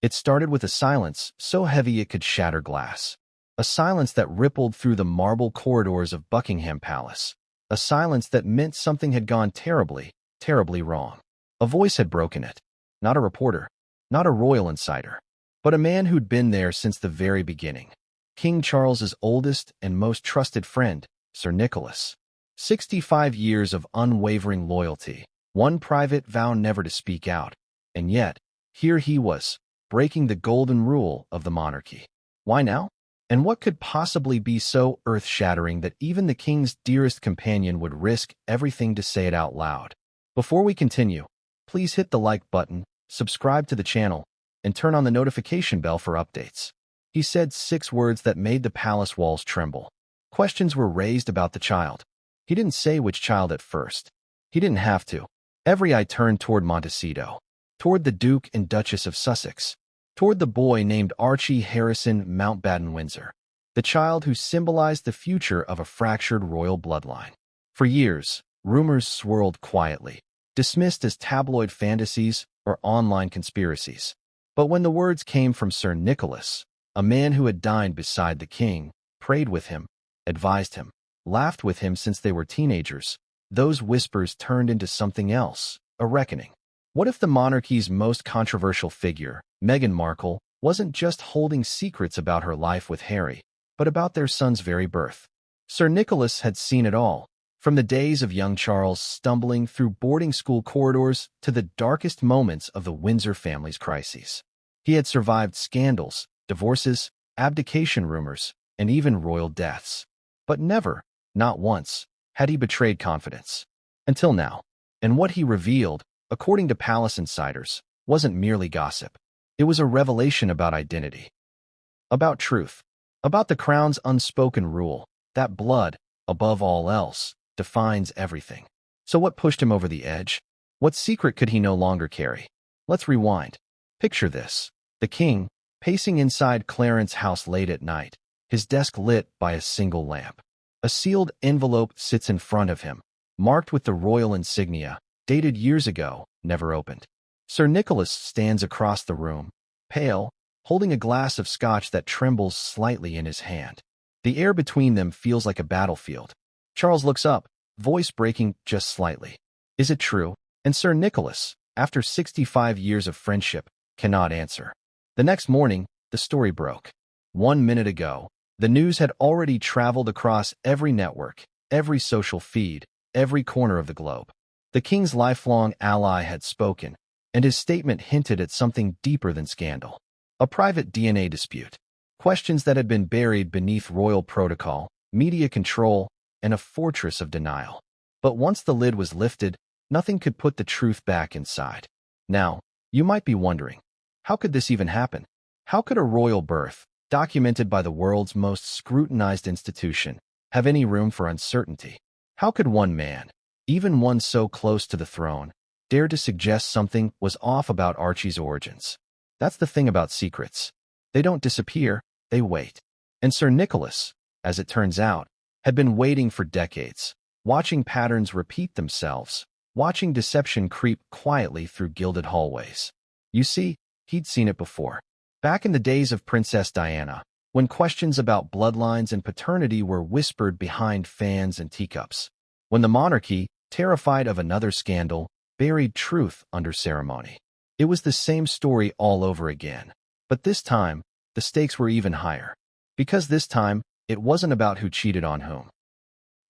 It started with a silence so heavy it could shatter glass. A silence that rippled through the marble corridors of Buckingham Palace. A silence that meant something had gone terribly, terribly wrong. A voice had broken it. Not a reporter, not a royal insider, but a man who'd been there since the very beginning. King Charles's oldest and most trusted friend, Sir Nicholas. 65 years of unwavering loyalty, one private vow never to speak out. And yet, here he was, breaking the golden rule of the monarchy. Why now? And what could possibly be so earth-shattering that even the king's dearest companion would risk everything to say it out loud? Before we continue, please hit the like button, subscribe to the channel, and turn on the notification bell for updates. He said 6 words that made the palace walls tremble. Questions were raised about the child. He didn't say which child at first. He didn't have to. Every eye turned toward Montecito, toward the Duke and Duchess of Sussex, toward the boy named Archie Harrison Mountbatten-Windsor, the child who symbolized the future of a fractured royal bloodline. For years, rumors swirled quietly, dismissed as tabloid fantasies or online conspiracies. But when the words came from Sir Nicholas, a man who had dined beside the king, prayed with him, advised him, laughed with him since they were teenagers, those whispers turned into something else, a reckoning. What if the monarchy's most controversial figure, Meghan Markle, wasn't just holding secrets about her life with Harry, but about their son's very birth? Sir Nicholas had seen it all, from the days of young Charles stumbling through boarding school corridors to the darkest moments of the Windsor family's crises. He had survived scandals, divorces, abdication rumors, and even royal deaths. But never, not once, had he betrayed confidence. Until now. And what he revealed, according to palace insiders, wasn't merely gossip. It was a revelation about identity, about truth, about the crown's unspoken rule, that blood, above all else, defines everything. So what pushed him over the edge? What secret could he no longer carry? Let's rewind. Picture this. The king, pacing inside Clarence's house late at night, his desk lit by a single lamp. A sealed envelope sits in front of him, marked with the royal insignia, dated years ago, never opened. Sir Nicholas stands across the room, pale, holding a glass of scotch that trembles slightly in his hand. The air between them feels like a battlefield. Charles looks up, voice breaking just slightly. Is it true? And Sir Nicholas, after 65 years of friendship, cannot answer. The next morning, the story broke. 1 minute ago, the news had already traveled across every network, every social feed, every corner of the globe. The king's lifelong ally had spoken, and his statement hinted at something deeper than scandal. A private DNA dispute, questions that had been buried beneath royal protocol, media control, and a fortress of denial. But once the lid was lifted, nothing could put the truth back inside. Now, you might be wondering, how could this even happen? How could a royal birth, documented by the world's most scrutinized institution, have any room for uncertainty? How could one man, even one so close to the throne, dare to suggest something was off about Archie's origins? That's the thing about secrets. They don't disappear, they wait. And Sir Nicholas, as it turns out, had been waiting for decades, watching patterns repeat themselves, watching deception creep quietly through gilded hallways. You see, he'd seen it before. Back in the days of Princess Diana, when questions about bloodlines and paternity were whispered behind fans and teacups. When the monarchy, terrified of another scandal, buried truth under ceremony. It was the same story all over again. But this time, the stakes were even higher. Because this time, it wasn't about who cheated on whom.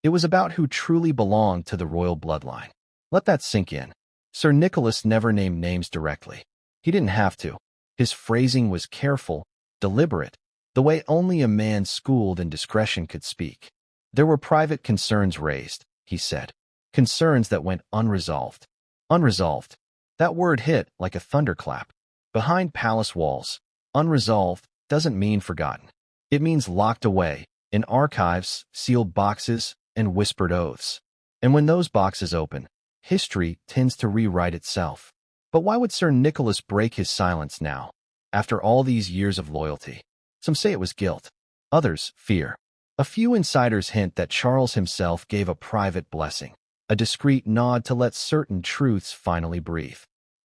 It was about who truly belonged to the royal bloodline. Let that sink in. Sir Nicholas never named names directly. He didn't have to. His phrasing was careful, deliberate, the way only a man schooled in discretion could speak. There were private concerns raised, he said. Concerns that went unresolved. Unresolved. That word hit like a thunderclap. Behind palace walls, unresolved doesn't mean forgotten. It means locked away, in archives, sealed boxes, and whispered oaths. And when those boxes open, history tends to rewrite itself. But why would Sir Nicholas break his silence now, after all these years of loyalty? Some say it was guilt. Others, fear. A few insiders hint that Charles himself gave a private blessing, a discreet nod to let certain truths finally breathe.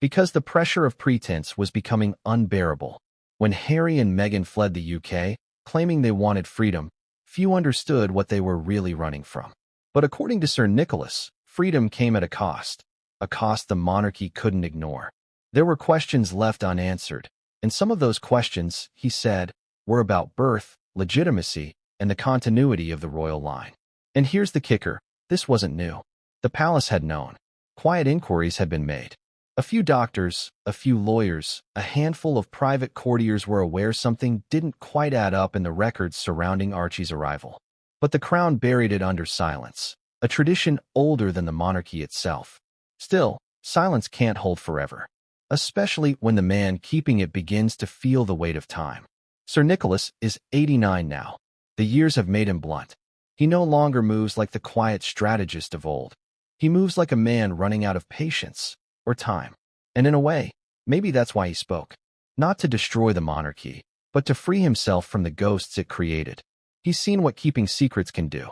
Because the pressure of pretense was becoming unbearable. When Harry and Meghan fled the UK, claiming they wanted freedom, few understood what they were really running from. But according to Sir Nicholas, freedom came at a cost the monarchy couldn't ignore. There were questions left unanswered, and some of those questions, he said, were about birth, legitimacy, and the continuity of the royal line. And here's the kicker, this wasn't new. The palace had known. Quiet inquiries had been made. A few doctors, a few lawyers, a handful of private courtiers were aware something didn't quite add up in the records surrounding Archie's arrival. But the crown buried it under silence, a tradition older than the monarchy itself. Still, silence can't hold forever, especially when the man keeping it begins to feel the weight of time. Sir Nicholas is 89 now. The years have made him blunt. He no longer moves like the quiet strategist of old. He moves like a man running out of patience or time. And in a way, maybe that's why he spoke. Not to destroy the monarchy, but to free himself from the ghosts it created. He's seen what keeping secrets can do.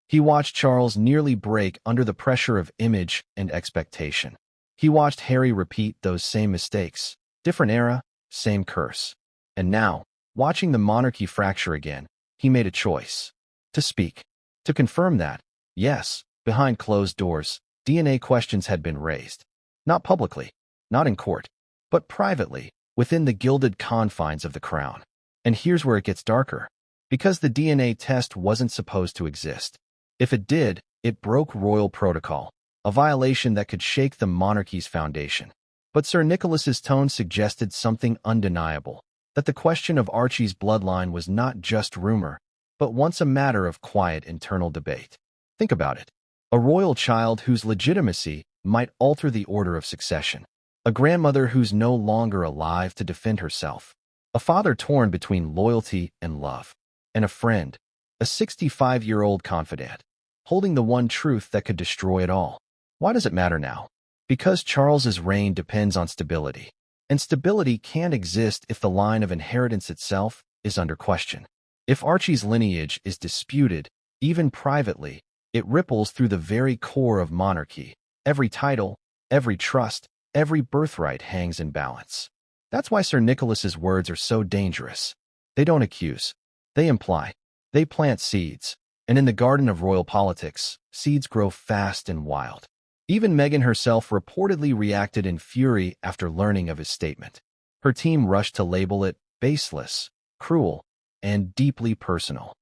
He watched Charles nearly break under the pressure of image and expectation. He watched Harry repeat those same mistakes. Different era, same curse. And now, watching the monarchy fracture again, he made a choice. To speak. To confirm that, yes, behind closed doors, DNA questions had been raised. Not publicly, not in court, but privately, within the gilded confines of the crown. And here's where it gets darker. Because the DNA test wasn't supposed to exist. If it did, it broke royal protocol, a violation that could shake the monarchy's foundation. But Sir Nicholas's tone suggested something undeniable, that the question of Archie's bloodline was not just rumor, but once a matter of quiet internal debate. Think about it. A royal child whose legitimacy might alter the order of succession. A grandmother who's no longer alive to defend herself. A father torn between loyalty and love. And a friend, a 65-year-old confidant, holding the one truth that could destroy it all. Why does it matter now? Because Charles's reign depends on stability. And stability can't exist if the line of inheritance itself is under question. If Archie's lineage is disputed, even privately, it ripples through the very core of monarchy. Every title, every trust, every birthright hangs in balance. That's why Sir Nicholas's words are so dangerous. They don't accuse. They imply. They plant seeds. And in the garden of royal politics, seeds grow fast and wild. Even Meghan herself reportedly reacted in fury after learning of his statement. Her team rushed to label it baseless, cruel, and deeply personal.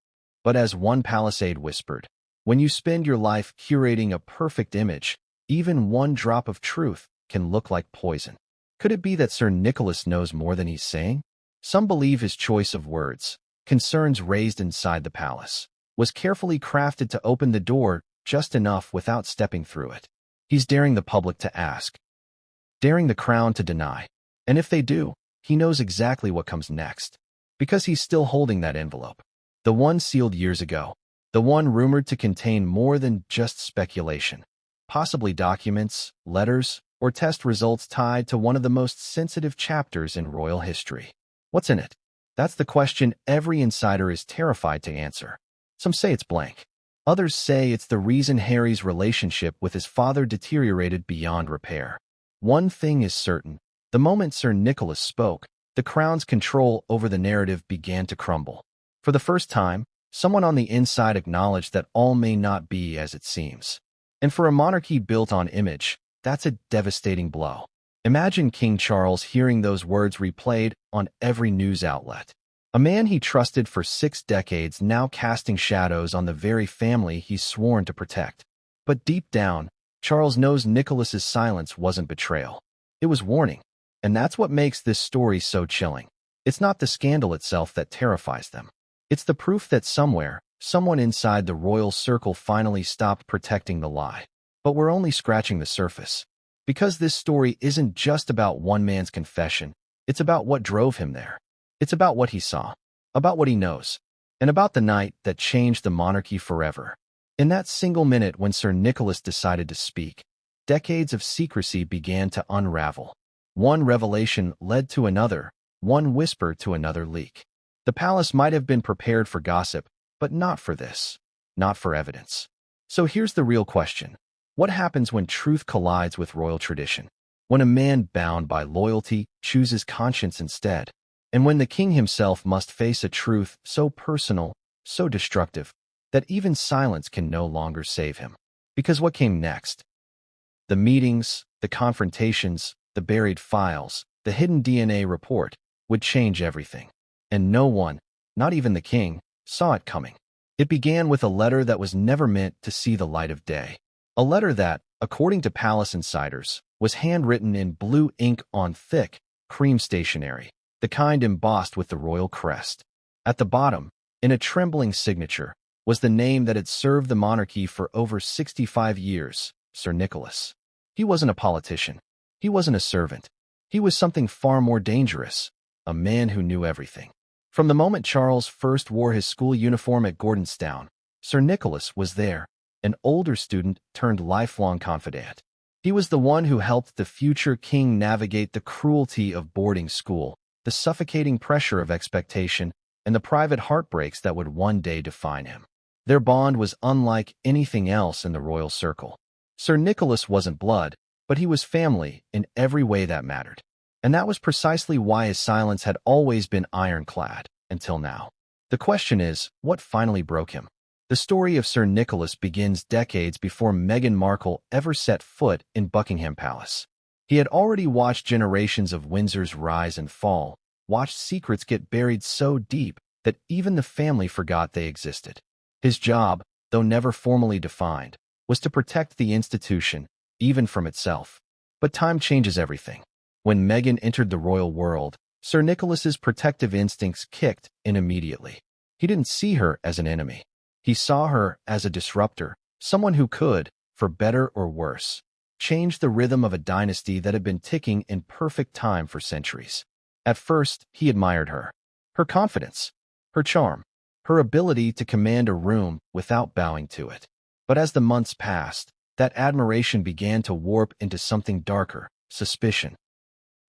But as one palisade whispered, when you spend your life curating a perfect image, even one drop of truth can look like poison. Could it be that Sir Nicholas knows more than he's saying? Some believe his choice of words, concerns raised inside the palace, was carefully crafted to open the door just enough without stepping through it. He's daring the public to ask, daring the crown to deny. And if they do, he knows exactly what comes next. Because he's still holding that envelope. The one sealed years ago. The one rumored to contain more than just speculation. Possibly documents, letters, or test results tied to one of the most sensitive chapters in royal history. What's in it? That's the question every insider is terrified to answer. Some say it's blank. Others say it's the reason Harry's relationship with his father deteriorated beyond repair. One thing is certain. The moment Sir Nicholas spoke, the crown's control over the narrative began to crumble. For the first time, someone on the inside acknowledged that all may not be as it seems. And for a monarchy built on image, that's a devastating blow. Imagine King Charles hearing those words replayed on every news outlet. A man he trusted for 6 decades now casting shadows on the very family he's sworn to protect. But deep down, Charles knows Nicholas's silence wasn't betrayal. It was warning. And that's what makes this story so chilling. It's not the scandal itself that terrifies them. It's the proof that somewhere, someone inside the royal circle finally stopped protecting the lie. But we're only scratching the surface. Because this story isn't just about one man's confession, it's about what drove him there. It's about what he saw, about what he knows, and about the night that changed the monarchy forever. In that single minute when Sir Nicholas decided to speak, decades of secrecy began to unravel. One revelation led to another, one whisper to another leak. The palace might have been prepared for gossip, but not for this, not for evidence. So here's the real question. What happens when truth collides with royal tradition? When a man bound by loyalty chooses conscience instead, and when the king himself must face a truth so personal, so destructive, that even silence can no longer save him. Because what came next? The meetings, the confrontations, the buried files, the hidden DNA report would change everything. And no one, not even the king, saw it coming. It began with a letter that was never meant to see the light of day. A letter that, according to palace insiders, was handwritten in blue ink on thick, cream stationery, the kind embossed with the royal crest. At the bottom, in a trembling signature, was the name that had served the monarchy for over 65 years, Sir Nicholas. He wasn't a politician. He wasn't a servant. He was something far more dangerous, a man who knew everything. From the moment Charles first wore his school uniform at Gordonstown, Sir Nicholas was there, an older student turned lifelong confidant. He was the one who helped the future king navigate the cruelty of boarding school, the suffocating pressure of expectation, and the private heartbreaks that would one day define him. Their bond was unlike anything else in the royal circle. Sir Nicholas wasn't blood, but he was family in every way that mattered. And that was precisely why his silence had always been ironclad, until now. The question is, what finally broke him? The story of Sir Nicholas begins decades before Meghan Markle ever set foot in Buckingham Palace. He had already watched generations of Windsors rise and fall, watched secrets get buried so deep that even the family forgot they existed. His job, though never formally defined, was to protect the institution, even from itself. But time changes everything. When Meghan entered the royal world, Sir Nicholas's protective instincts kicked in immediately. He didn't see her as an enemy. He saw her as a disruptor, someone who could, for better or worse, change the rhythm of a dynasty that had been ticking in perfect time for centuries. At first, he admired her. Her confidence, her charm, her ability to command a room without bowing to it. But as the months passed, that admiration began to warp into something darker, suspicion.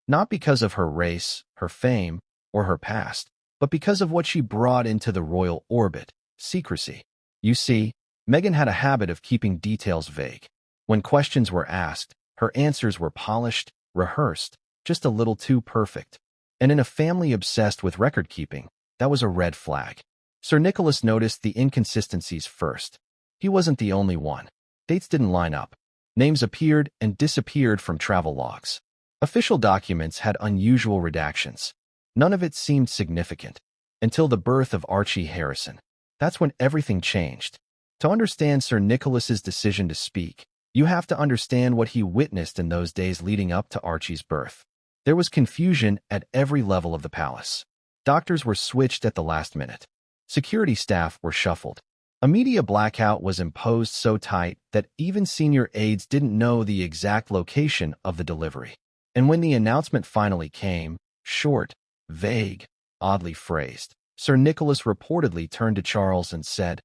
Not because of her race, her fame, or her past, but because of what she brought into the royal orbit, secrecy. You see, Meghan had a habit of keeping details vague. When questions were asked, her answers were polished, rehearsed, just a little too perfect. And in a family obsessed with record-keeping, that was a red flag. Sir Nicholas noticed the inconsistencies first. He wasn't the only one. Dates didn't line up. Names appeared and disappeared from travel logs. Official documents had unusual redactions. None of it seemed significant. Until the birth of Archie Harrison. That's when everything changed. To understand Sir Nicholas's decision to speak, you have to understand what he witnessed in those days leading up to Archie's birth. There was confusion at every level of the palace. Doctors were switched at the last minute. Security staff were shuffled. A media blackout was imposed so tight that even senior aides didn't know the exact location of the delivery. And when the announcement finally came, short, vague, oddly phrased, Sir Nicholas reportedly turned to Charles and said,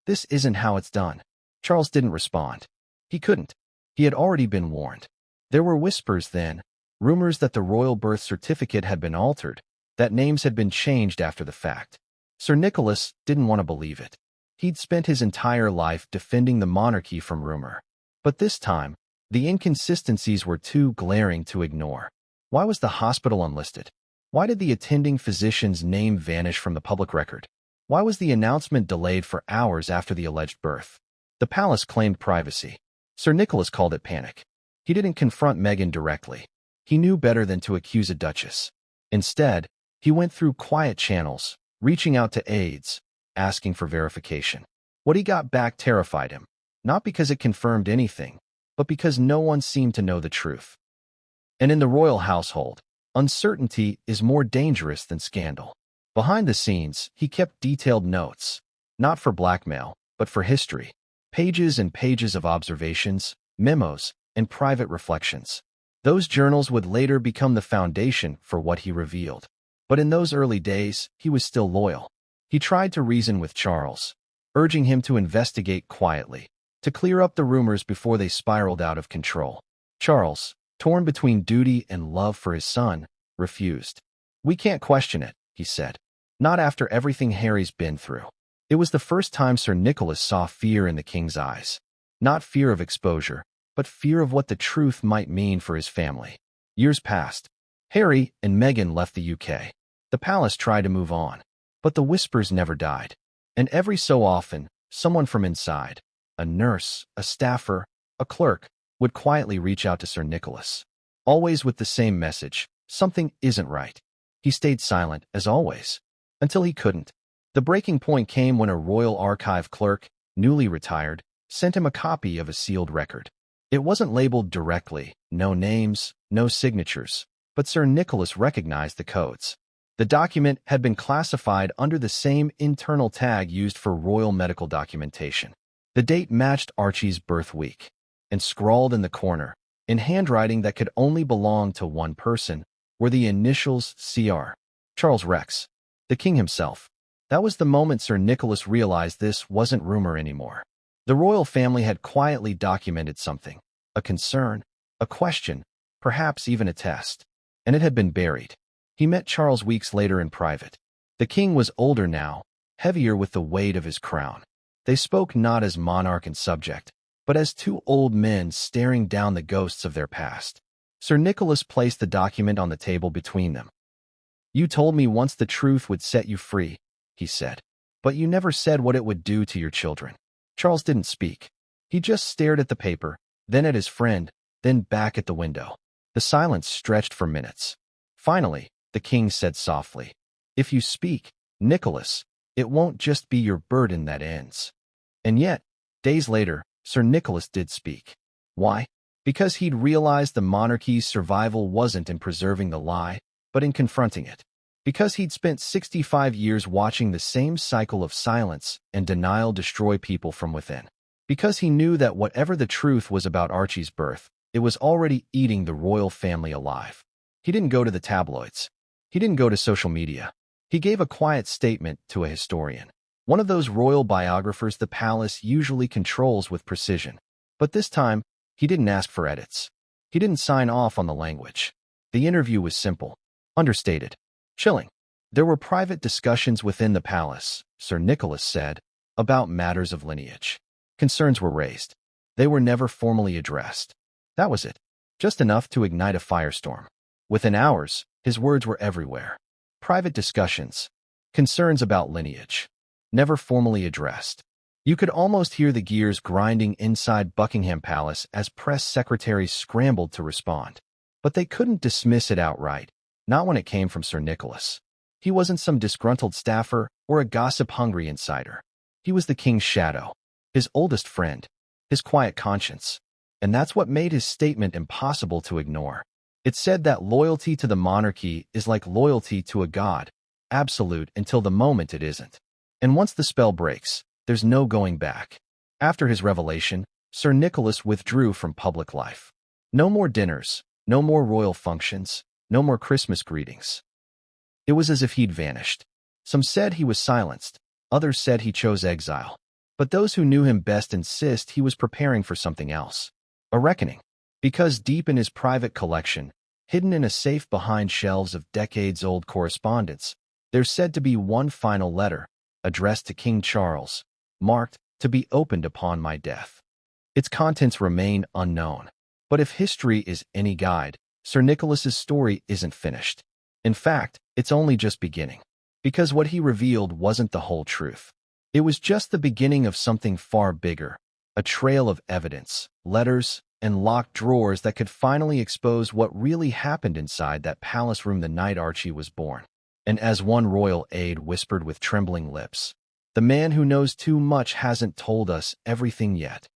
"This isn't how it's done." Charles didn't respond. He couldn't. He had already been warned. There were whispers then, rumors that the royal birth certificate had been altered, that names had been changed after the fact. Sir Nicholas didn't want to believe it. He'd spent his entire life defending the monarchy from rumor. But this time, the inconsistencies were too glaring to ignore. Why was the hospital unlisted? Why did the attending physician's name vanish from the public record? Why was the announcement delayed for hours after the alleged birth? The palace claimed privacy. Sir Nicholas called it panic. He didn't confront Meghan directly. He knew better than to accuse a duchess. Instead, he went through quiet channels, reaching out to aides, asking for verification. What he got back terrified him, not because it confirmed anything, but because no one seemed to know the truth. And in the royal household, uncertainty is more dangerous than scandal. Behind the scenes, he kept detailed notes, not for blackmail, but for history. Pages and pages of observations, memos, and private reflections. Those journals would later become the foundation for what he revealed. But in those early days, he was still loyal. He tried to reason with Charles, urging him to investigate quietly, to clear up the rumors before they spiraled out of control. Charles, torn between duty and love for his son, refused. "We can't question it," he said. "Not after everything Harry's been through." It was the first time Sir Nicholas saw fear in the king's eyes. Not fear of exposure, but fear of what the truth might mean for his family. Years passed. Harry and Meghan left the UK. The palace tried to move on, but the whispers never died. And every so often, someone from inside, a nurse, a staffer, a clerk, would quietly reach out to Sir Nicholas. Always with the same message: something isn't right. He stayed silent, as always, until he couldn't. The breaking point came when a Royal Archive clerk, newly retired, sent him a copy of a sealed record. It wasn't labeled directly, no names, no signatures, but Sir Nicholas recognized the codes. The document had been classified under the same internal tag used for royal medical documentation. The date matched Archie's birth week, and scrawled in the corner, in handwriting that could only belong to one person, were the initials CR. Charles Rex, the king himself. That was the moment Sir Nicholas realized this wasn't rumor anymore. The royal family had quietly documented something, a concern, a question, perhaps even a test, and it had been buried. He met Charles weeks later in private. The king was older now, heavier with the weight of his crown. They spoke not as monarch and subject, but as two old men staring down the ghosts of their past. Sir Nicholas placed the document on the table between them. "You told me once the truth would set you free," he said, "but you never said what it would do to your children." Charles didn't speak. He just stared at the paper, then at his friend, then back at the window. The silence stretched for minutes. Finally, the king said softly, "If you speak, Nicholas, it won't just be your burden that ends." And yet, days later, Sir Nicholas did speak. Why? Because he'd realized the monarchy's survival wasn't in preserving the lie, but in confronting it. Because he'd spent 65 years watching the same cycle of silence and denial destroy people from within. Because he knew that whatever the truth was about Archie's birth, it was already eating the royal family alive. He didn't go to the tabloids. He didn't go to social media. He gave a quiet statement to a historian. One of those royal biographers the palace usually controls with precision. But this time, he didn't ask for edits. He didn't sign off on the language. The interview was simple, understated, chilling. There were private discussions within the palace, Sir Nicholas said, about matters of lineage. Concerns were raised. They were never formally addressed. That was it. Just enough to ignite a firestorm. Within hours, his words were everywhere. Private discussions. Concerns about lineage. Never formally addressed. You could almost hear the gears grinding inside Buckingham Palace as press secretaries scrambled to respond. But they couldn't dismiss it outright, not when it came from Sir Nicholas. He wasn't some disgruntled staffer or a gossip-hungry insider. He was the king's shadow, his oldest friend, his quiet conscience. And that's what made his statement impossible to ignore. It said that loyalty to the monarchy is like loyalty to a god, absolute until the moment it isn't. And once the spell breaks, there's no going back. After his revelation, Sir Nicholas withdrew from public life. No more dinners, no more royal functions, no more Christmas greetings. It was as if he'd vanished. Some said he was silenced, others said he chose exile. But those who knew him best insist he was preparing for something else. A reckoning. Because deep in his private collection, hidden in a safe behind shelves of decades-old correspondence, there's said to be one final letter, addressed to King Charles, marked, "To be opened upon my death." Its contents remain unknown. But if history is any guide, Sir Nicholas's story isn't finished. In fact, it's only just beginning. Because what he revealed wasn't the whole truth. It was just the beginning of something far bigger, a trail of evidence, letters, and locked drawers that could finally expose what really happened inside that palace room the night Archie was born. And as one royal aide whispered with trembling lips, "The man who knows too much hasn't told us everything yet."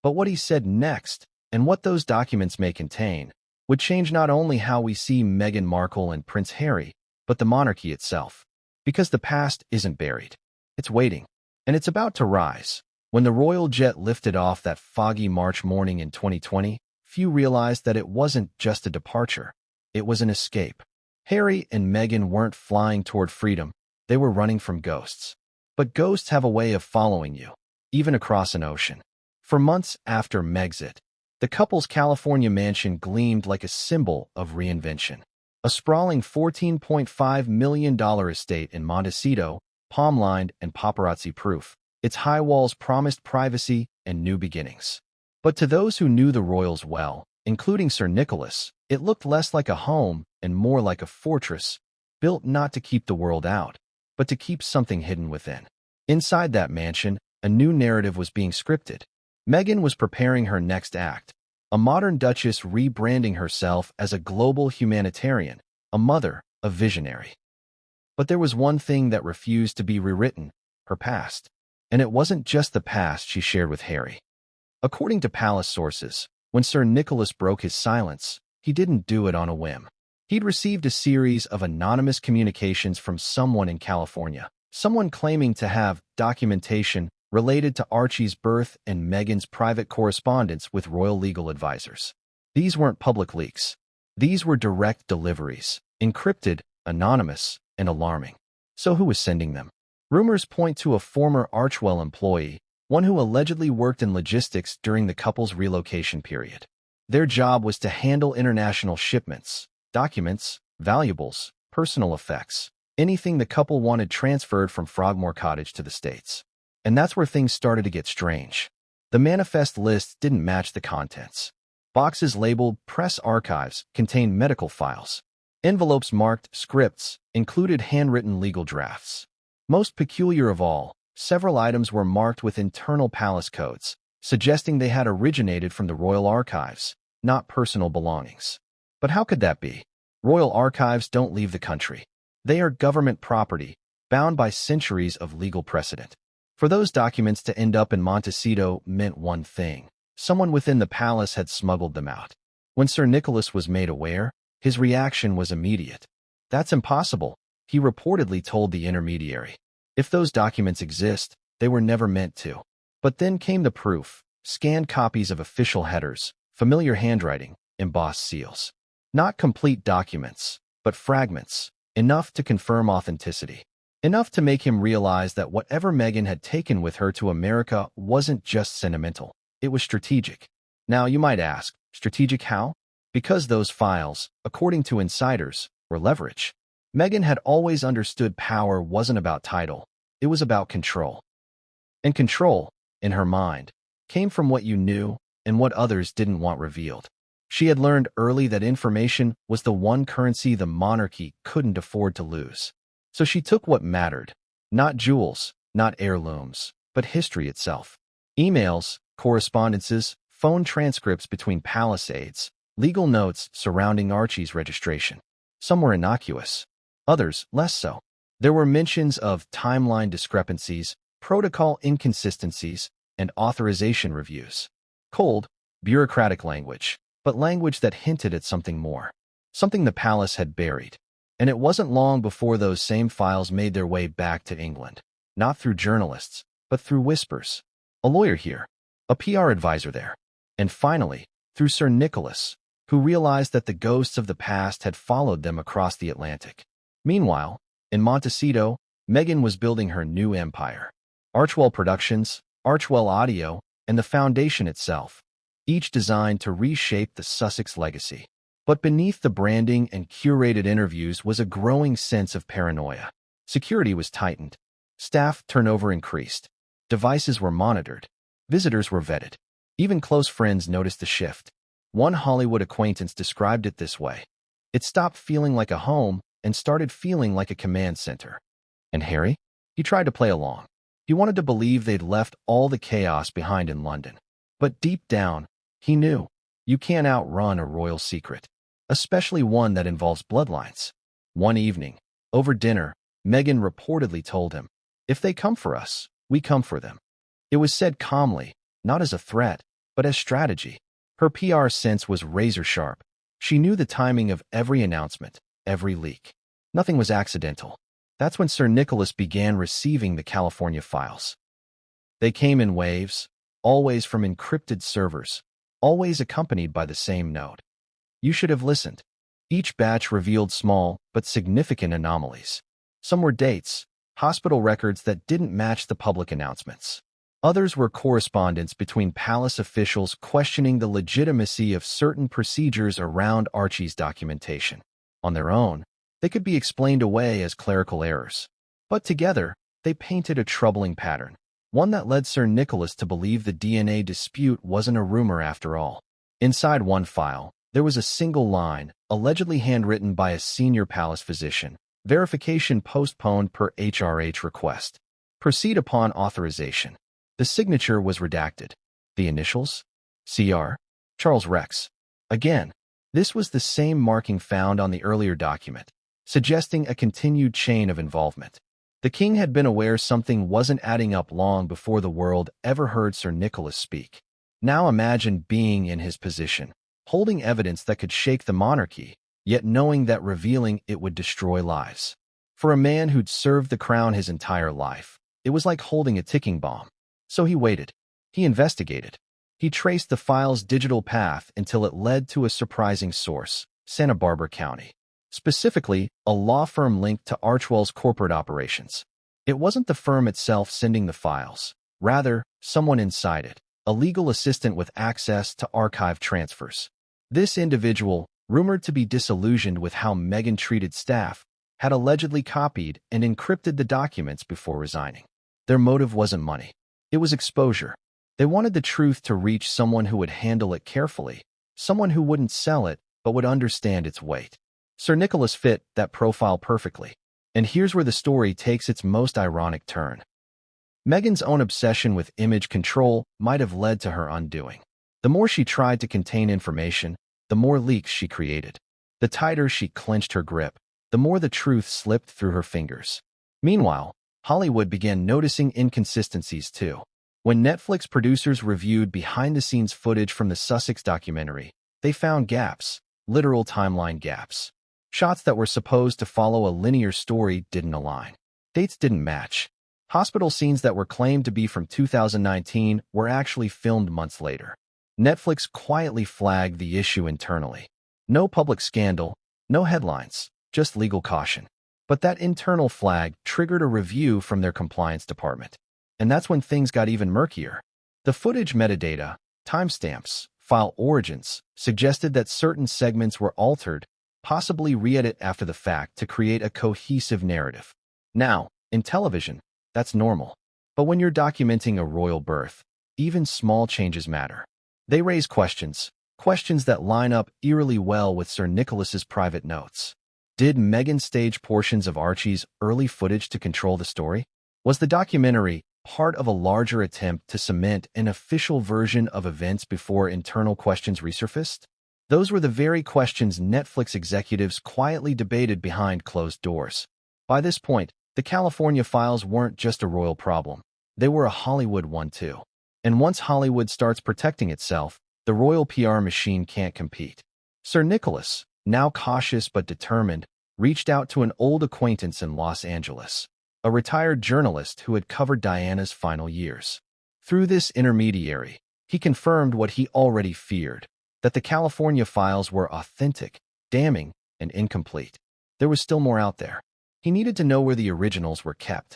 But what he said next, and what those documents may contain, would change not only how we see Meghan Markle and Prince Harry, but the monarchy itself. Because the past isn't buried. It's waiting. And it's about to rise. When the royal jet lifted off that foggy March morning in 2020, few realized that it wasn't just a departure. It was an escape. Harry and Meghan weren't flying toward freedom. They were running from ghosts. But ghosts have a way of following you, even across an ocean. For months after Megxit, the couple's California mansion gleamed like a symbol of reinvention. A sprawling $14.5 million estate in Montecito, palm-lined and paparazzi-proof. Its high walls promised privacy and new beginnings. But to those who knew the royals well, including Sir Nicholas, it looked less like a home and more like a fortress, built not to keep the world out, but to keep something hidden within. Inside that mansion, a new narrative was being scripted. Meghan was preparing her next act, a modern duchess rebranding herself as a global humanitarian, a mother, a visionary. But there was one thing that refused to be rewritten, her past. And it wasn't just the past she shared with Harry. According to palace sources, when Sir Nicholas broke his silence, he didn't do it on a whim. He'd received a series of anonymous communications from someone in California, someone claiming to have documentation related to Archie's birth and Meghan's private correspondence with royal legal advisors. These weren't public leaks. These were direct deliveries, encrypted, anonymous, and alarming. So who was sending them? Rumors point to a former Archewell employee, one who allegedly worked in logistics during the couple's relocation period. Their job was to handle international shipments, documents, valuables, personal effects, anything the couple wanted transferred from Frogmore Cottage to the States. And that's where things started to get strange. The manifest list didn't match the contents. Boxes labeled Press Archives contained medical files. Envelopes marked Scripts included handwritten legal drafts. Most peculiar of all, several items were marked with internal palace codes, suggesting they had originated from the royal archives, not personal belongings. But how could that be? Royal archives don't leave the country. They are government property, bound by centuries of legal precedent. For those documents to end up in Montecito meant one thing. Someone within the palace had smuggled them out. When Sir Nicholas was made aware, his reaction was immediate. That's impossible, he reportedly told the intermediary. If those documents exist, they were never meant to. But then came the proof, scanned copies of official headers, familiar handwriting, embossed seals. Not complete documents, but fragments, enough to confirm authenticity. Enough to make him realize that whatever Meghan had taken with her to America wasn't just sentimental, it was strategic. Now you might ask, strategic how? Because those files, according to insiders, were leverage. Meghan had always understood power wasn't about title, it was about control. And control, in her mind, came from what you knew and what others didn't want revealed. She had learned early that information was the one currency the monarchy couldn't afford to lose. So she took what mattered, not jewels, not heirlooms, but history itself. Emails, correspondences, phone transcripts between palace aides, legal notes surrounding Archie's registration. Some were innocuous, others less so. There were mentions of timeline discrepancies, protocol inconsistencies, and authorization reviews. Cold, bureaucratic language, but language that hinted at something more. Something the palace had buried. And it wasn't long before those same files made their way back to England. Not through journalists, but through whispers. A lawyer here, a PR advisor there. And finally, through Sir Nicholas, who realized that the ghosts of the past had followed them across the Atlantic. Meanwhile, in Montecito, Meghan was building her new empire. Archewell Productions, Archewell Audio, and the Foundation itself, each designed to reshape the Sussex legacy. But beneath the branding and curated interviews was a growing sense of paranoia. Security was tightened. Staff turnover increased. Devices were monitored. Visitors were vetted. Even close friends noticed the shift. One Hollywood acquaintance described it this way. It stopped feeling like a home and started feeling like a command center. And Harry? He tried to play along. He wanted to believe they'd left all the chaos behind in London. But deep down, he knew you can't outrun a royal secret, especially one that involves bloodlines. One evening, over dinner, Meghan reportedly told him, "If they come for us, we come for them." It was said calmly, not as a threat, but as strategy. Her PR sense was razor-sharp. She knew the timing of every announcement, every leak. Nothing was accidental. That's when Sir Nicholas began receiving the California files. They came in waves, always from encrypted servers, always accompanied by the same note. You should have listened. Each batch revealed small but significant anomalies. Some were dates, hospital records that didn't match the public announcements. Others were correspondence between palace officials questioning the legitimacy of certain procedures around Archie's documentation. On their own, they could be explained away as clerical errors. But together, they painted a troubling pattern, one that led Sir Nicholas to believe the DNA dispute wasn't a rumor after all. Inside one file, there was a single line, allegedly handwritten by a senior palace physician. Verification postponed per HRH request. Proceed upon authorization. The signature was redacted. The initials? CR. Charles Rex. Again, this was the same marking found on the earlier document, suggesting a continued chain of involvement. The king had been aware something wasn't adding up long before the world ever heard Sir Nicholas speak. Now imagine being in his position, holding evidence that could shake the monarchy, yet knowing that revealing it would destroy lives. For a man who'd served the crown his entire life, it was like holding a ticking bomb. So he waited. He investigated. He traced the file's digital path until it led to a surprising source, Santa Barbara County. Specifically, a law firm linked to Archwell's corporate operations. It wasn't the firm itself sending the files. Rather, someone inside it, a legal assistant with access to archive transfers. This individual, rumored to be disillusioned with how Meghan treated staff, had allegedly copied and encrypted the documents before resigning. Their motive wasn't money. It was exposure. They wanted the truth to reach someone who would handle it carefully, someone who wouldn't sell it but would understand its weight. Sir Nicholas fit that profile perfectly. And here's where the story takes its most ironic turn. Meghan's own obsession with image control might have led to her undoing. The more she tried to contain information, the more leaks she created. The tighter she clenched her grip, the more the truth slipped through her fingers. Meanwhile, Hollywood began noticing inconsistencies too. When Netflix producers reviewed behind-the-scenes footage from the Sussex documentary, they found gaps, literal timeline gaps. Shots that were supposed to follow a linear story didn't align. Dates didn't match. Hospital scenes that were claimed to be from 2019 were actually filmed months later. Netflix quietly flagged the issue internally. No public scandal, no headlines, just legal caution. But that internal flag triggered a review from their compliance department. And that's when things got even murkier. The footage metadata, timestamps, file origins, suggested that certain segments were altered, possibly re-edit after the fact to create a cohesive narrative. Now, in television, that's normal. But when you're documenting a royal birth, even small changes matter. They raise questions that line up eerily well with Sir Nicholas's private notes. Did Meghan stage portions of Archie's early footage to control the story? Was the documentary part of a larger attempt to cement an official version of events before internal questions resurfaced? Those were the very questions Netflix executives quietly debated behind closed doors. By this point, the California files weren't just a royal problem. They were a Hollywood one too. And once Hollywood starts protecting itself, the royal PR machine can't compete. Sir Nicholas, now cautious but determined, reached out to an old acquaintance in Los Angeles, a retired journalist who had covered Diana's final years. Through this intermediary, he confirmed what he already feared, that the California files were authentic, damning, and incomplete. There was still more out there. He needed to know where the originals were kept.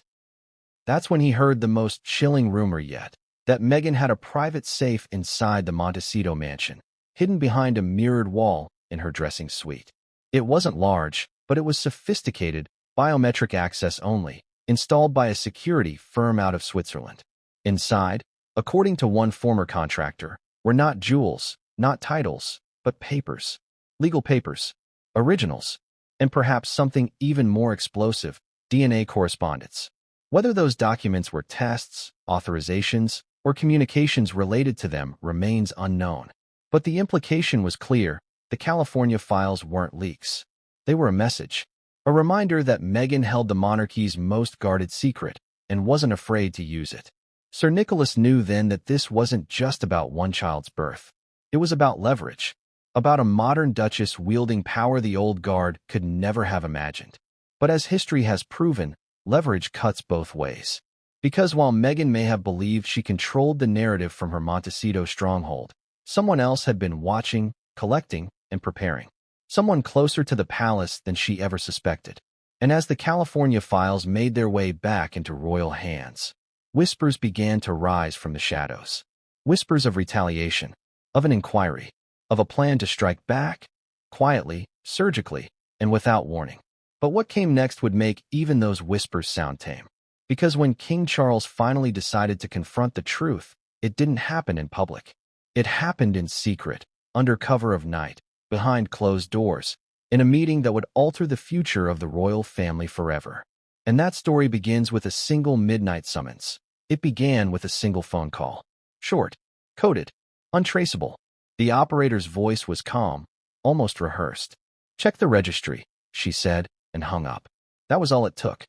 That's when he heard the most chilling rumor yet, that Meghan had a private safe inside the Montecito mansion, hidden behind a mirrored wall in her dressing suite. It wasn't large, but it was sophisticated, biometric access only, installed by a security firm out of Switzerland. Inside, according to one former contractor, were not jewels, not titles, but papers. Legal papers. Originals. And perhaps something even more explosive, DNA correspondence. Whether those documents were tests, authorizations, or communications related to them remains unknown. But the implication was clear: the California files weren't leaks. They were a message. A reminder that Meghan held the monarchy's most guarded secret and wasn't afraid to use it. Sir Nicholas knew then that this wasn't just about one child's birth. It was about leverage. About a modern duchess wielding power the old guard could never have imagined. But as history has proven, leverage cuts both ways. Because while Meghan may have believed she controlled the narrative from her Montecito stronghold, someone else had been watching, collecting, and preparing. Someone closer to the palace than she ever suspected. And as the California files made their way back into royal hands, whispers began to rise from the shadows. Whispers of retaliation, of an inquiry, of a plan to strike back, quietly, surgically, and without warning. But what came next would make even those whispers sound tame. Because when King Charles finally decided to confront the truth, it didn't happen in public. It happened in secret, under cover of night, behind closed doors, in a meeting that would alter the future of the royal family forever. And that story begins with a single midnight summons. It began with a single phone call. Short, coded, untraceable. The operator's voice was calm, almost rehearsed. "Check the registry," she said, and hung up. That was all it took.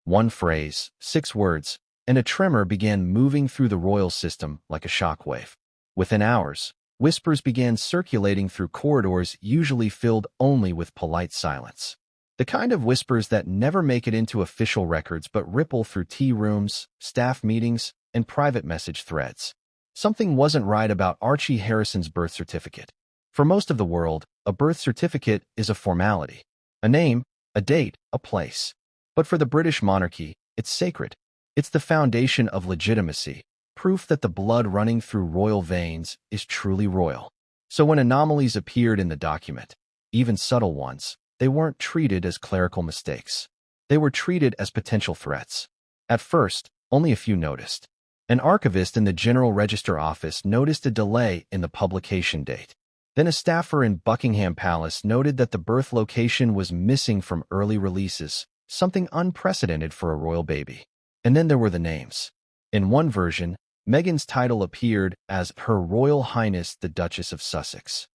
One phrase, 6 words, and a tremor began moving through the royal system like a shockwave. Within hours, whispers began circulating through corridors usually filled only with polite silence. The kind of whispers that never make it into official records but ripple through tea rooms, staff meetings, and private message threads. Something wasn't right about Archie Harrison's birth certificate. For most of the world, a birth certificate is a formality. A name, a date, a place. But for the British monarchy, it's sacred. It's the foundation of legitimacy, proof that the blood running through royal veins is truly royal. So when anomalies appeared in the document, even subtle ones, they weren't treated as clerical mistakes. They were treated as potential threats. At first, only a few noticed. An archivist in the General Register Office noticed a delay in the publication date. Then a staffer in Buckingham Palace noted that the birth location was missing from early releases, something unprecedented for a royal baby. And then there were the names. In one version, Meghan's title appeared as Her Royal Highness the Duchess of Sussex.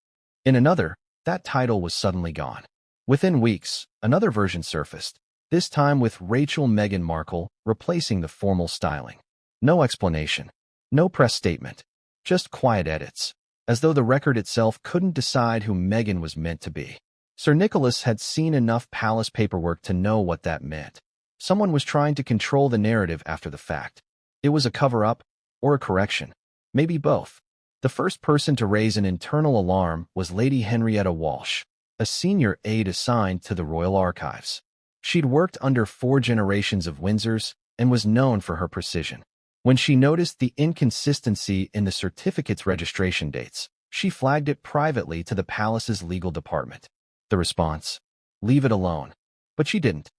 In another, that title was suddenly gone. Within weeks, another version surfaced, this time with Rachel Meghan Markle replacing the formal styling. No explanation, no press statement, just quiet edits, as though the record itself couldn't decide who Meghan was meant to be. Sir Nicholas had seen enough palace paperwork to know what that meant. Someone was trying to control the narrative after the fact. It was a cover-up or a correction, maybe both. The first person to raise an internal alarm was Lady Henrietta Walsh, a senior aide assigned to the Royal Archives. She'd worked under 4 generations of Windsors and was known for her precision. When she noticed the inconsistency in the certificate's registration dates, she flagged it privately to the palace's legal department. The response? Leave it alone. But she didn't.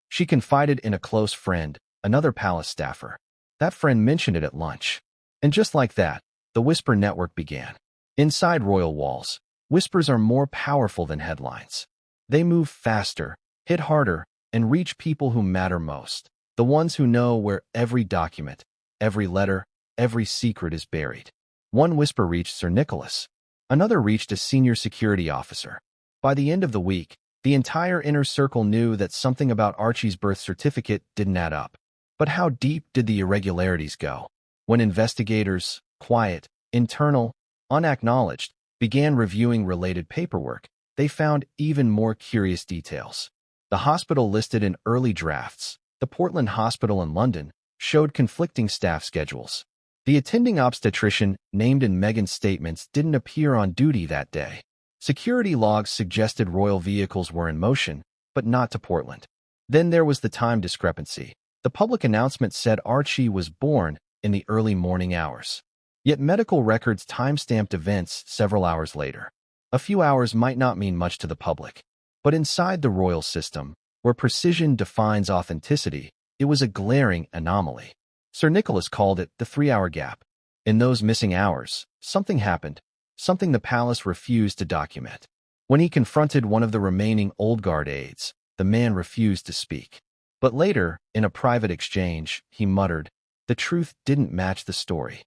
She confided in a close friend, another palace staffer. That friend mentioned it at lunch. And just like that, the whisper network began. Inside royal walls, whispers are more powerful than headlines. They move faster, hit harder, and reach people who matter most. The ones who know where every document, every letter, every secret is buried. One whisper reached Sir Nicholas. Another reached a senior security officer. By the end of the week, the entire inner circle knew that something about Archie's birth certificate didn't add up. But how deep did the irregularities go? When investigators, quiet, internal, unacknowledged, began reviewing related paperwork, they found even more curious details. The hospital listed in early drafts, the Portland Hospital in London, showed conflicting staff schedules. The attending obstetrician named in Meghan's statements didn't appear on duty that day. Security logs suggested royal vehicles were in motion, but not to Portland. Then there was the time discrepancy. The public announcement said Archie was born in the early morning hours. Yet medical records time-stamped events several hours later. A few hours might not mean much to the public, but inside the royal system, where precision defines authenticity, it was a glaring anomaly. Sir Nicholas called it the 3-hour gap. In those missing hours, something happened, something the palace refused to document. When he confronted one of the remaining old guard aides, the man refused to speak. But later, in a private exchange, he muttered, the truth didn't match the story.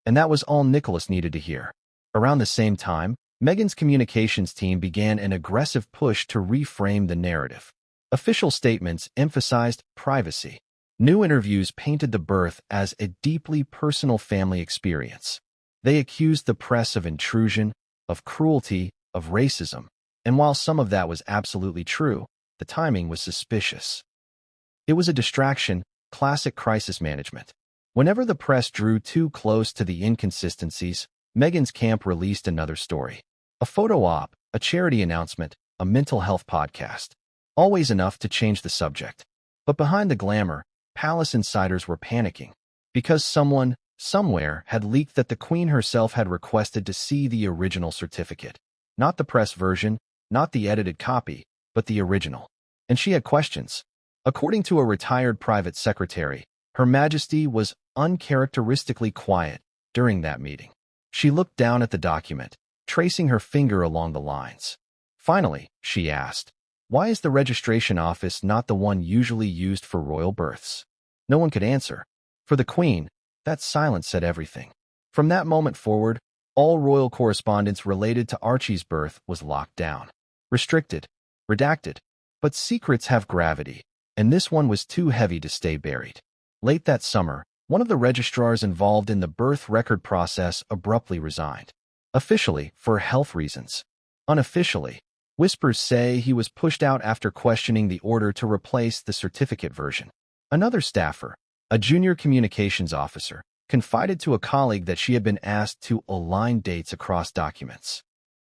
And that was all Nicholas needed to hear. Around the same time, Meghan's communications team began an aggressive push to reframe the narrative. Official statements emphasized privacy. New interviews painted the birth as a deeply personal family experience. They accused the press of intrusion, of cruelty, of racism, and while some of that was absolutely true, the timing was suspicious. It was a distraction, classic crisis management. Whenever the press drew too close to the inconsistencies, Meghan's camp released another story. A photo op, a charity announcement, a mental health podcast. Always enough to change the subject. But behind the glamour, palace insiders were panicking. Because someone, somewhere, had leaked that the Queen herself had requested to see the original certificate. Not the press version, not the edited copy, but the original. And she had questions. According to a retired private secretary, Her Majesty was uncharacteristically quiet during that meeting. She looked down at the document, tracing her finger along the lines. Finally, she asked, "Why is the registration office not the one usually used for royal births?" No one could answer. For the Queen, that silence said everything. From that moment forward, all royal correspondence related to Archie's birth was locked down. Restricted, redacted. But secrets have gravity, and this one was too heavy to stay buried. Late that summer, one of the registrars involved in the birth record process abruptly resigned. Officially, for health reasons. Unofficially, whispers say he was pushed out after questioning the order to replace the certificate version. Another staffer, a junior communications officer, confided to a colleague that she had been asked to align dates across documents.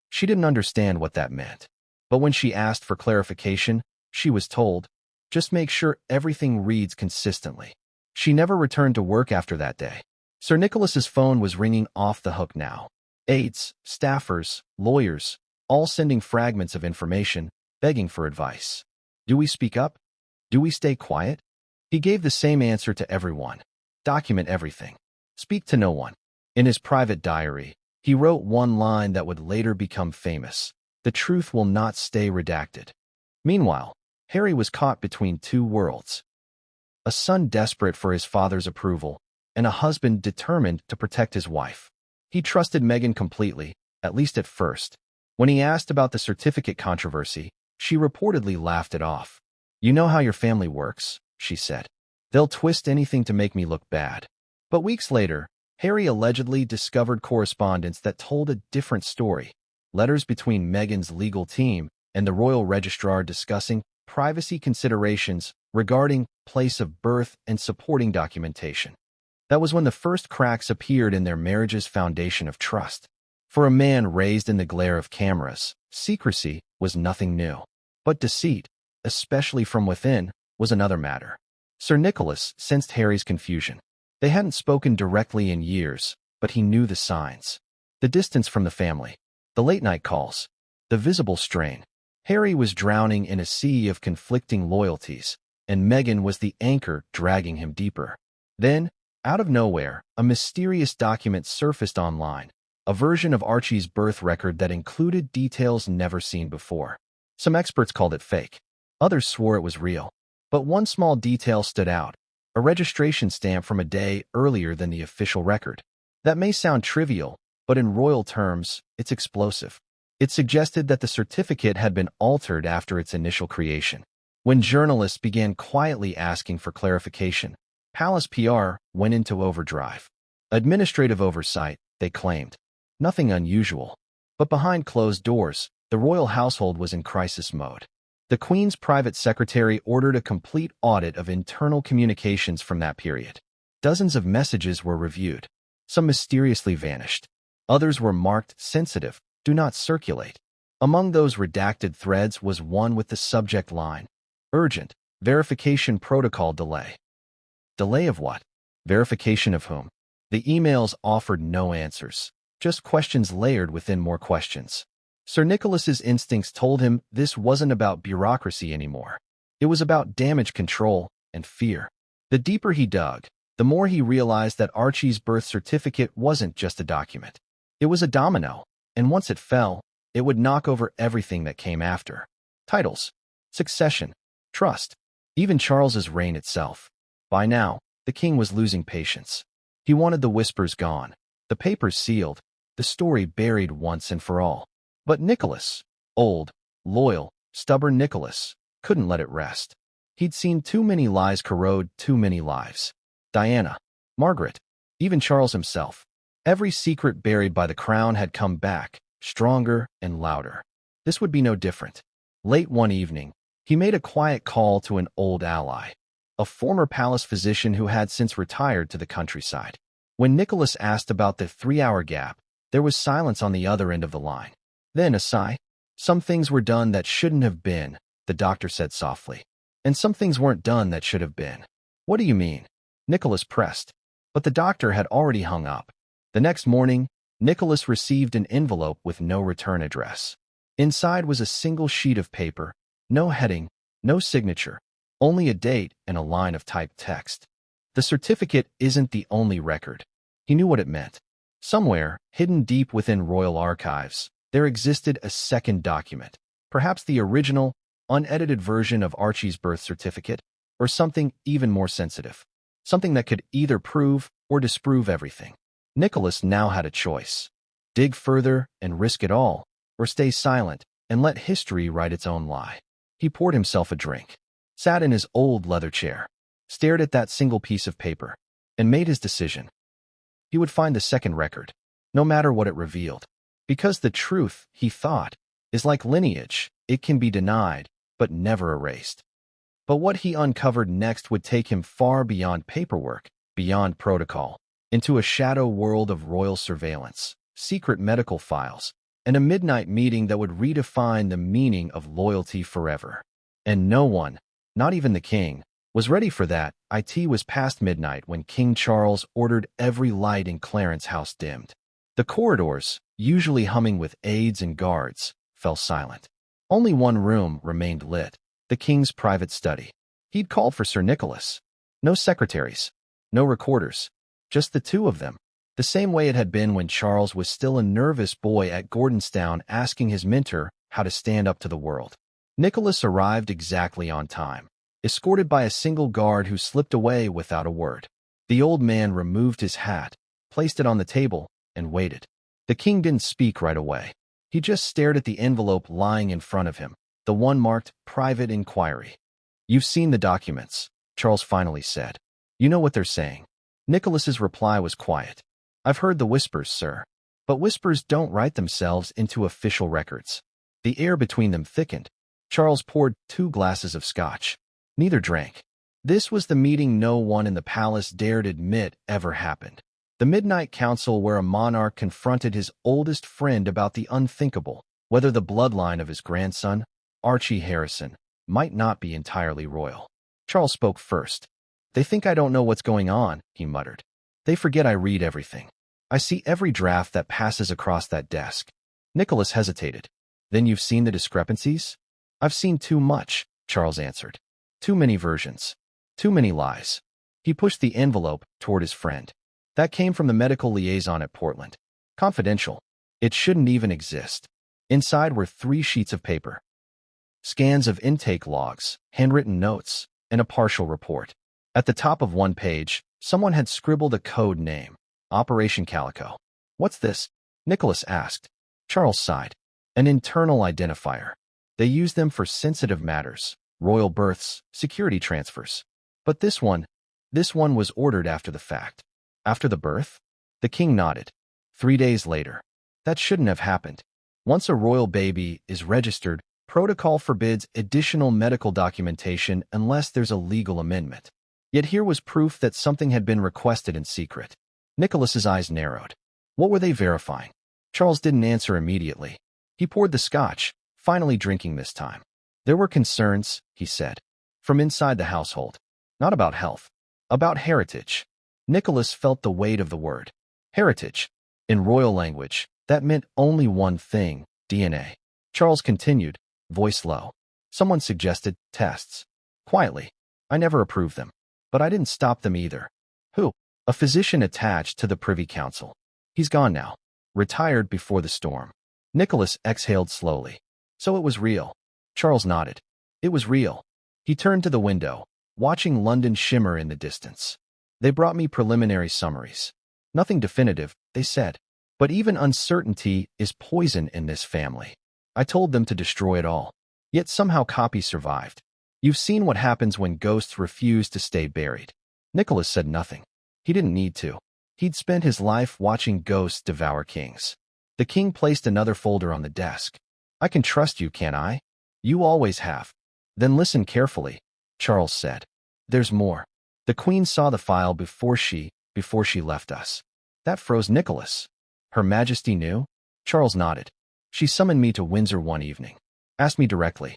She didn't understand what that meant. But when she asked for clarification, she was told, "Just make sure everything reads consistently." She never returned to work after that day. Sir Nicholas's phone was ringing off the hook now. Aides, staffers, lawyers, all sending fragments of information, begging for advice. Do we speak up? Do we stay quiet? He gave the same answer to everyone. Document everything. Speak to no one. In his private diary, he wrote one line that would later become famous. The truth will not stay redacted. Meanwhile, Harry was caught between two worlds. A son desperate for his father's approval, and a husband determined to protect his wife. He trusted Meghan completely, at least at first. When he asked about the certificate controversy, she reportedly laughed it off. "You know how your family works," she said. "They'll twist anything to make me look bad." But weeks later, Harry allegedly discovered correspondence that told a different story. Letters between Meghan's legal team and the royal registrar discussing privacy considerations regarding place of birth and supporting documentation. That was when the first cracks appeared in their marriage's foundation of trust. For a man raised in the glare of cameras, secrecy was nothing new. But deceit, especially from within, was another matter. Sir Nicholas sensed Harry's confusion. They hadn't spoken directly in years, but he knew the signs. The distance from the family, the late-night calls, the visible strain. Harry was drowning in a sea of conflicting loyalties, and Meghan was the anchor dragging him deeper. Then, out of nowhere, a mysterious document surfaced online, a version of Archie's birth record that included details never seen before. Some experts called it fake. Others swore it was real. But one small detail stood out, a registration stamp from a day earlier than the official record. That may sound trivial, but in royal terms, it's explosive. It suggested that the certificate had been altered after its initial creation. When journalists began quietly asking for clarification, Palace PR went into overdrive. Administrative oversight, they claimed. Nothing unusual. But behind closed doors, the royal household was in crisis mode. The Queen's private secretary ordered a complete audit of internal communications from that period. Dozens of messages were reviewed. Some mysteriously vanished. Others were marked sensitive, do not circulate. Among those redacted threads was one with the subject line, "Urgent, verification protocol delay." Delay of what? Verification of whom? The emails offered no answers, just questions layered within more questions. Sir Nicholas's instincts told him this wasn't about bureaucracy anymore. It was about damage control and fear. The deeper he dug, the more he realized that Archie's birth certificate wasn't just a document. It was a domino, and once it fell, it would knock over everything that came after. Titles, succession, trust, even Charles's reign itself. By now, the king was losing patience. He wanted the whispers gone, the papers sealed, the story buried once and for all. But Nicholas, old, loyal, stubborn Nicholas, couldn't let it rest. He'd seen too many lies corrode too many lives. Diana, Margaret, even Charles himself. Every secret buried by the crown had come back, stronger and louder. This would be no different. Late one evening, he made a quiet call to an old ally, a former palace physician who had since retired to the countryside. When Nicholas asked about the 3-hour gap, there was silence on the other end of the line. Then a sigh. "Some things were done that shouldn't have been," the doctor said softly. "And some things weren't done that should have been." "What do you mean?" Nicholas pressed. But the doctor had already hung up. The next morning, Nicholas received an envelope with no return address. Inside was a single sheet of paper, no heading, no signature, only a date and a line of typed text. The certificate isn't the only record. He knew what it meant. Somewhere, hidden deep within royal archives, There existed a second document, perhaps the original, unedited version of Archie's birth certificate, or something even more sensitive. Something that could either prove or disprove everything. Nicholas now had a choice. Dig further and risk it all, or stay silent and let history write its own lie. He poured himself a drink, sat in his old leather chair, stared at that single piece of paper, and made his decision. He would find the second record, no matter what it revealed. Because the truth, he thought, is like lineage. It can be denied, but never erased. But what he uncovered next would take him far beyond paperwork, beyond protocol, into a shadow world of royal surveillance, secret medical files, and a midnight meeting that would redefine the meaning of loyalty forever. And no one, not even the king, was ready for that. It was past midnight when King Charles ordered every light in Clarence House dimmed. The corridors, usually humming with aides and guards, fell silent. Only one room remained lit, the king's private study. He'd called for Sir Nicholas. No secretaries, no recorders, just the two of them. The same way it had been when Charles was still a nervous boy at Gordonstown asking his mentor how to stand up to the world. Nicholas arrived exactly on time, escorted by a single guard who slipped away without a word. The old man removed his hat, placed it on the table, and waited. The king didn't speak right away. He just stared at the envelope lying in front of him, the one marked Private Inquiry. "You've seen the documents," Charles finally said. "You know what they're saying." Nicholas's reply was quiet. "I've heard the whispers, sir. But whispers don't write themselves into official records." The air between them thickened. Charles poured 2 glasses of scotch. Neither drank. This was the meeting no one in the palace dared admit ever happened. The midnight council where a monarch confronted his oldest friend about the unthinkable, whether the bloodline of his grandson, Archie Harrison, might not be entirely royal. Charles spoke first. "They think I don't know what's going on," he muttered. "They forget I read everything. I see every draft that passes across that desk." Nicholas hesitated. "Then you've seen the discrepancies?" "I've seen too much," Charles answered. "Too many versions. Too many lies." He pushed the envelope toward his friend. "That came from the medical liaison at Portland. Confidential. It shouldn't even exist." Inside were 3 sheets of paper. Scans of intake logs, handwritten notes, and a partial report. At the top of one page, someone had scribbled a code name. Operation Calico. "What's this?" Nicholas asked. Charles sighed. "An internal identifier. They use them for sensitive matters, royal births, security transfers. But this one was ordered after the fact." "After the birth?" The king nodded. 3 days later. That shouldn't have happened. Once a royal baby is registered, protocol forbids additional medical documentation unless there's a legal amendment. Yet here was proof that something had been requested in secret. Nicholas's eyes narrowed. What were they verifying? Charles didn't answer immediately. He poured the scotch, finally drinking this time. "There were concerns," he said, "from inside the household. Not about health. About heritage." Nicholas felt the weight of the word. Heritage. In royal language, that meant only one thing: DNA. Charles continued, voice low. "Someone suggested tests. Quietly. I never approved them. But I didn't stop them either." "Who?" "A physician attached to the Privy Council. He's gone now. Retired before the storm." Nicholas exhaled slowly. "So it was real." Charles nodded. "It was real." He turned to the window, watching London shimmer in the distance. "They brought me preliminary summaries. Nothing definitive," they said. "But even uncertainty is poison in this family. I told them to destroy it all. Yet somehow copies survived. You've seen what happens when ghosts refuse to stay buried." Nicholas said nothing. He didn't need to. He'd spent his life watching ghosts devour kings. The king placed another folder on the desk. "I can trust you, can't I?" "You always have." "Then listen carefully," Charles said. "There's more. The Queen saw the file before she left us." That froze Nicholas. "Her Majesty knew?" Charles nodded. "She summoned me to Windsor one evening. Asked me directly,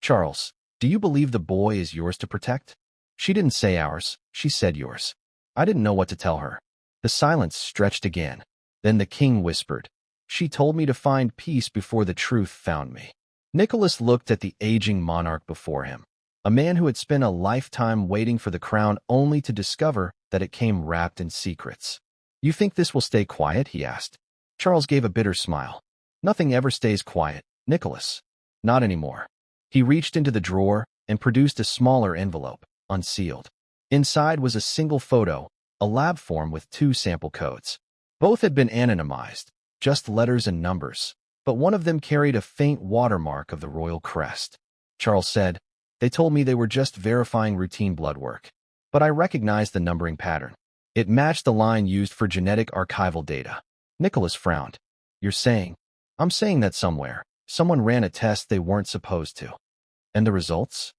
'Charles, do you believe the boy is yours to protect?' She didn't say ours, she said yours." I didn't know what to tell her. The silence stretched again. Then the king whispered, "She told me to find peace before the truth found me." Nicholas looked at the aging monarch before him. A man who had spent a lifetime waiting for the crown only to discover that it came wrapped in secrets. "You think this will stay quiet?" he asked. Charles gave a bitter smile. Nothing ever stays quiet, Nicholas. Not anymore. He reached into the drawer and produced a smaller envelope, unsealed. Inside was a single photo, a lab form with 2 sample codes. Both had been anonymized, just letters and numbers, but one of them carried a faint watermark of the royal crest. Charles said, "They told me they were just verifying routine blood work, but I recognized the numbering pattern. It matched the line used for genetic archival data." Nicholas frowned. "You're saying?" "I'm saying that someone ran a test they weren't supposed to." "And the results?"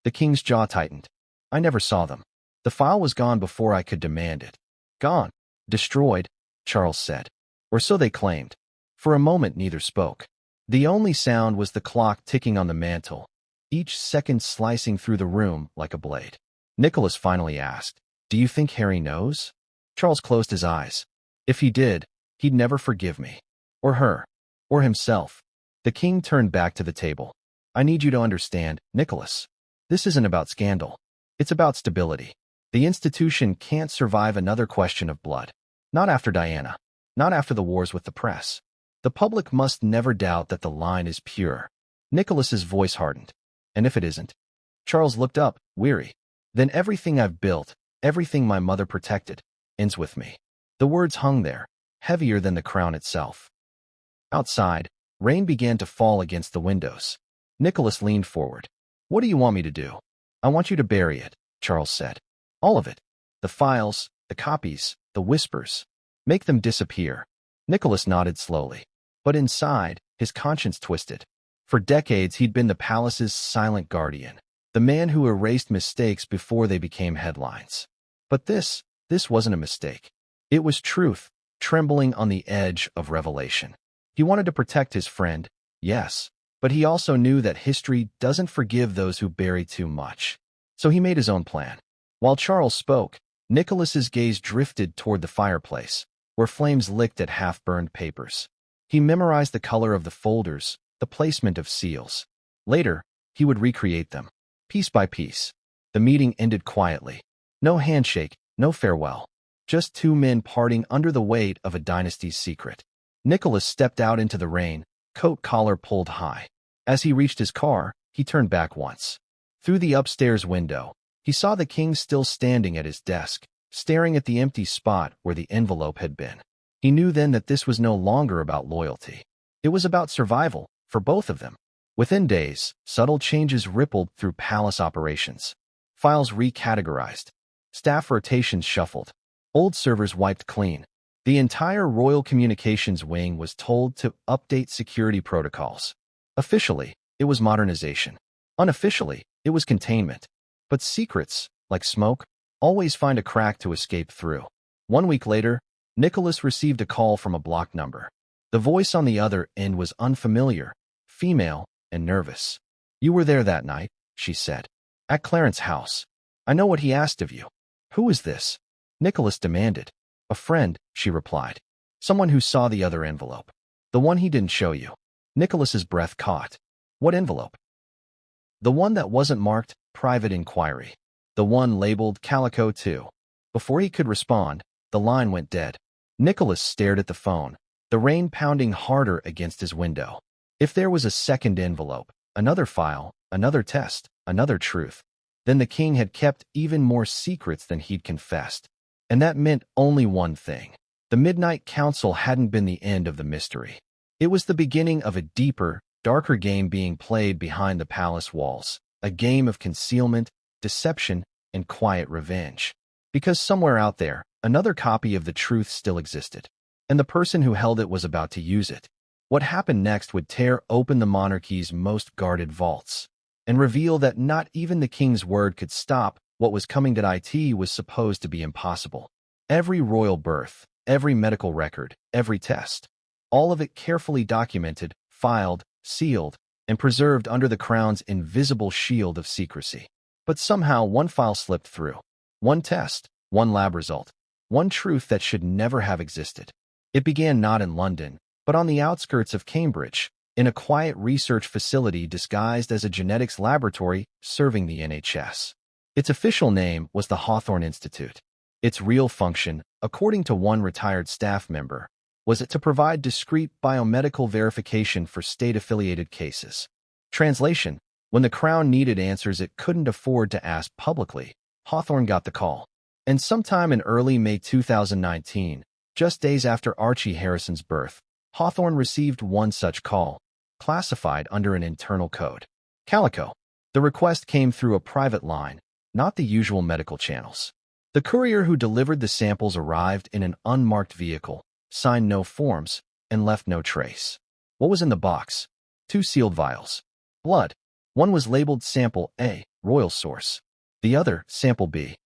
The king's jaw tightened. "I never saw them. The file was gone before I could demand it." "Gone. Destroyed," Charles said. "Or so they claimed." For a moment neither spoke. The only sound was the clock ticking on the mantel, each second slicing through the room like a blade. Nicholas finally asked, "Do you think Harry knows?" Charles closed his eyes. "If he did, he'd never forgive me. Or her. Or himself." The king turned back to the table. "I need you to understand, Nicholas. This isn't about scandal. It's about stability. The institution can't survive another question of blood. Not after Diana. Not after the wars with the press. The public must never doubt that the line is pure." Nicholas's voice hardened. "And if it isn't?" Charles looked up, weary. "Then everything I've built, everything my mother protected, ends with me." The words hung there, heavier than the crown itself. Outside, rain began to fall against the windows. Nicholas leaned forward. "What do you want me to do?" "I want you to bury it," Charles said. "All of it. The files, the copies, the whispers. Make them disappear." Nicholas nodded slowly. But inside, his conscience twisted. For decades, he'd been the palace's silent guardian, the man who erased mistakes before they became headlines. But this wasn't a mistake. It was truth, trembling on the edge of revelation. He wanted to protect his friend, yes, but he also knew that history doesn't forgive those who bury too much. So he made his own plan. While Charles spoke, Nicholas's gaze drifted toward the fireplace, where flames licked at half-burned papers. He memorized the color of the folders, the placement of seals. Later, he would recreate them, piece by piece. The meeting ended quietly. No handshake, no farewell. Just 2 men parting under the weight of a dynasty's secret. Nicholas stepped out into the rain, coat collar pulled high. As he reached his car, he turned back once. Through the upstairs window, he saw the king still standing at his desk, staring at the empty spot where the envelope had been. He knew then that this was no longer about loyalty. It was about survival, for both of them. Within days, subtle changes rippled through palace operations. Files recategorized. Staff rotations shuffled. Old servers wiped clean. The entire Royal Communications Wing was told to update security protocols. Officially, it was modernization. Unofficially, it was containment. But secrets, like smoke, always find a crack to escape through. 1 week later, Nicholas received a call from a blocked number. The voice on the other end was unfamiliar, female, and nervous. "You were there that night," she said. "At Clarence's house. I know what he asked of you." "Who is this?" Nicholas demanded. "A friend," she replied. "Someone who saw the other envelope. The one he didn't show you." Nicholas's breath caught. "What envelope?" "The one that wasn't marked private inquiry. The one labeled Calico 2. Before he could respond, the line went dead. Nicholas stared at the phone, the rain pounding harder against his window. If there was a second envelope, another file, another test, another truth, then the king had kept even more secrets than he'd confessed. And that meant only one thing. The Midnight Council hadn't been the end of the mystery. It was the beginning of a deeper, darker game being played behind the palace walls, a game of concealment, deception, and quiet revenge. Because somewhere out there, another copy of the truth still existed, and the person who held it was about to use it. What happened next would tear open the monarchy's most guarded vaults, and reveal that not even the king's word could stop what was coming. That it was supposed to be impossible. Every royal birth, every medical record, every test, all of it carefully documented, filed, sealed, and preserved under the crown's invisible shield of secrecy. But somehow one file slipped through. One test, one lab result, one truth that should never have existed. It began not in London, but on the outskirts of Cambridge, in a quiet research facility disguised as a genetics laboratory serving the NHS. Its official name was the Hawthorne Institute. Its real function, according to one retired staff member, Was it to provide discreet biomedical verification for state-affiliated cases? Translation: when the Crown needed answers it couldn't afford to ask publicly, Hawthorne got the call. And sometime in early May 2019, just days after Archie Harrison's birth, Hawthorne received one such call, classified under an internal code. Calico. The request came through a private line, not the usual medical channels. The courier who delivered the samples arrived in an unmarked vehicle, signed no forms, and left no trace. What was in the box? 2 sealed vials. Blood. One was labeled Sample A, Royal Source. The other, Sample B.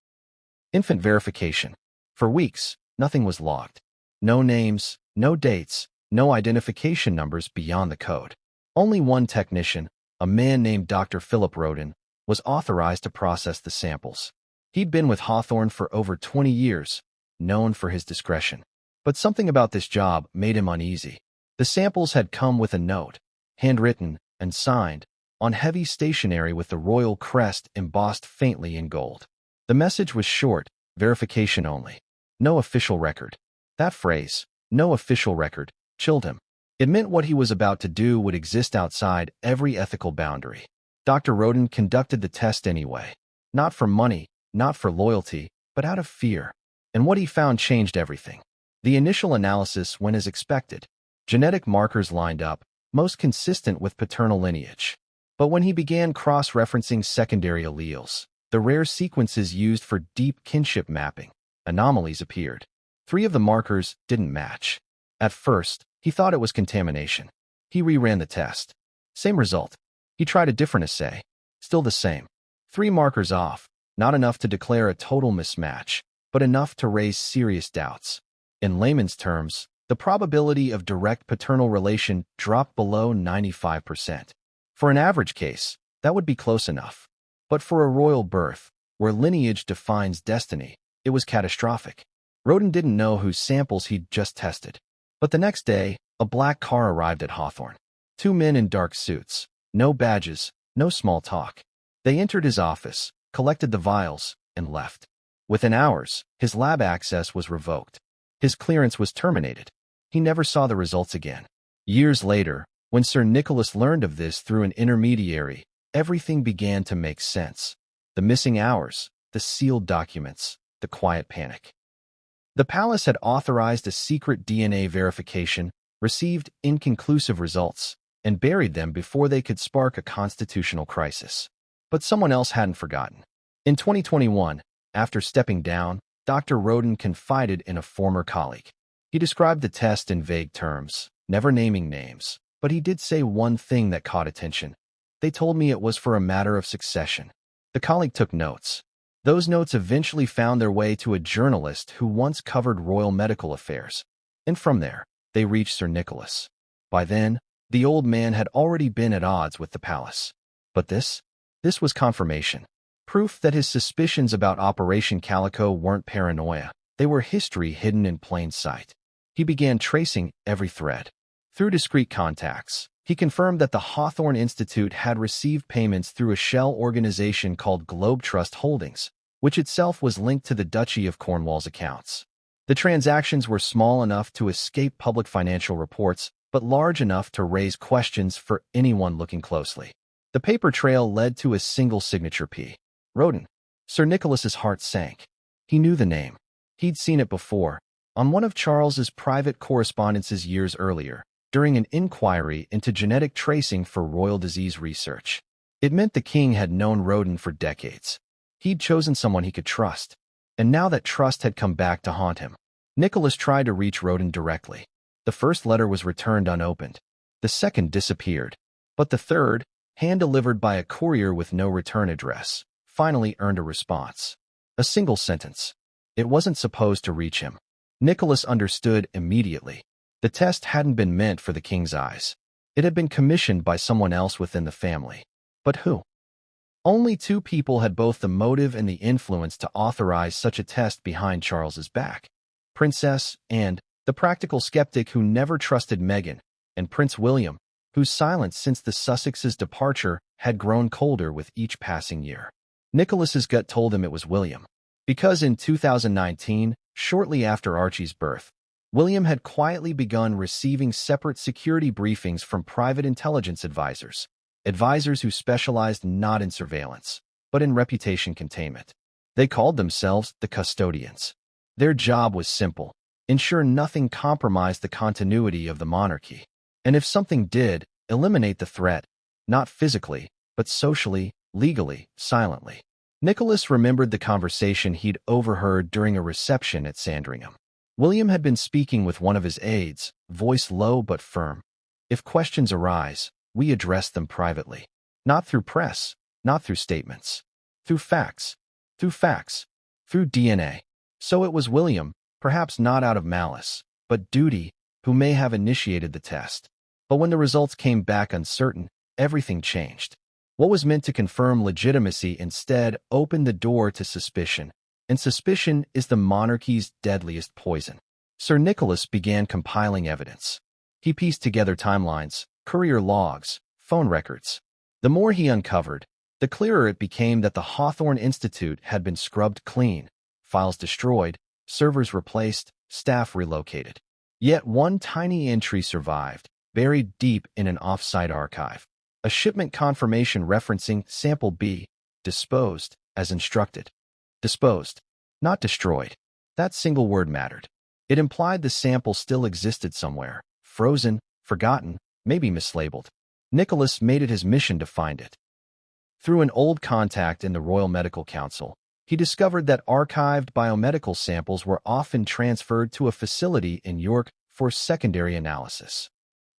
Infant verification. For weeks, nothing was logged. No names, no dates, no identification numbers beyond the code. Only one technician, a man named Dr. Philip Roden, was authorized to process the samples. He'd been with Hawthorne for over 20 years, known for his discretion. But something about this job made him uneasy. The samples had come with a note, handwritten and signed, on heavy stationery with the royal crest embossed faintly in gold. The message was short: verification only. No official record. That phrase, no official record, chilled him. It meant what he was about to do would exist outside every ethical boundary. Dr. Roden conducted the test anyway. Not for money, not for loyalty, but out of fear. And what he found changed everything. The initial analysis went as expected. Genetic markers lined up, most consistent with paternal lineage. But when he began cross-referencing secondary alleles, the rare sequences used for deep kinship mapping, anomalies appeared. 3 of the markers didn't match. At first, he thought it was contamination. He reran the test. Same result. He tried a different assay. Still the same. 3 markers off, not enough to declare a total mismatch, but enough to raise serious doubts. In layman's terms, the probability of direct paternal relation dropped below 95%. For an average case, that would be close enough. But for a royal birth, where lineage defines destiny, it was catastrophic. Roden didn't know whose samples he'd just tested. But the next day, a black car arrived at Hawthorne. 2 men in dark suits. No badges, no small talk. They entered his office, collected the vials, and left. Within hours, his lab access was revoked. His clearance was terminated. He never saw the results again. Years later, when Sir Nicholas learned of this through an intermediary, everything began to make sense. The missing hours, the sealed documents, the quiet panic. The palace had authorized a secret DNA verification, received inconclusive results, and buried them before they could spark a constitutional crisis. But someone else hadn't forgotten. In 2021, after stepping down, Dr. Roden confided in a former colleague. He described the test in vague terms, never naming names, but he did say one thing that caught attention. They told me it was for a matter of succession. The colleague took notes. Those notes eventually found their way to a journalist who once covered royal medical affairs. And from there, they reached Sir Nicholas. By then, the old man had already been at odds with the palace. But this was confirmation. Proof that his suspicions about Operation Calico weren't paranoia. They were history hidden in plain sight. He began tracing every thread. Through discreet contacts, he confirmed that the Hawthorne Institute had received payments through a shell organization called Globe Trust Holdings, which itself was linked to the Duchy of Cornwall's accounts. The transactions were small enough to escape public financial reports, but large enough to raise questions for anyone looking closely. The paper trail led to a single signature: P. Roden. Sir Nicholas's heart sank. He knew the name. He'd seen it before, on one of Charles's private correspondences years earlier, during an inquiry into genetic tracing for royal disease research. It meant the king had known Roden for decades. He'd chosen someone he could trust, and now that trust had come back to haunt him. Nicholas tried to reach Roden directly. The first letter was returned unopened. The second disappeared. But the third, hand-delivered by a courier with no return address, finally earned a response. A single sentence. It wasn't supposed to reach him. Nicholas understood immediately. The test hadn't been meant for the king's eyes. It had been commissioned by someone else within the family. But who? Only 2 people had both the motive and the influence to authorize such a test behind Charles's back. Princess Anne, the practical skeptic who never trusted Meghan, and Prince William, whose silence since the Sussexes' departure had grown colder with each passing year. Nicholas's gut told him it was William. Because in 2019, shortly after Archie's birth, William had quietly begun receiving separate security briefings from private intelligence advisors, advisors who specialized not in surveillance, but in reputation containment. They called themselves the custodians. Their job was simple: ensure nothing compromised the continuity of the monarchy. And if something did, eliminate the threat, not physically, but socially, legally, silently. Nicholas remembered the conversation he'd overheard during a reception at Sandringham. William had been speaking with one of his aides, voice low but firm. If questions arise, we address them privately. Not through press, not through statements. Through facts. Through facts. Through DNA. So it was William, perhaps not out of malice, but duty, who may have initiated the test. But when the results came back uncertain, everything changed. What was meant to confirm legitimacy instead opened the door to suspicion. And suspicion is the monarchy's deadliest poison. Sir Nicholas began compiling evidence. He pieced together timelines, courier logs, phone records. The more he uncovered, the clearer it became that the Hawthorne Institute had been scrubbed clean, files destroyed, servers replaced, staff relocated. Yet one tiny entry survived, buried deep in an off-site archive. A shipment confirmation referencing Sample B, disposed, as instructed. Disposed, not destroyed. That single word mattered. It implied the sample still existed somewhere, frozen, forgotten, maybe mislabeled. Nicholas made it his mission to find it. Through an old contact in the Royal Medical Council, he discovered that archived biomedical samples were often transferred to a facility in York for secondary analysis.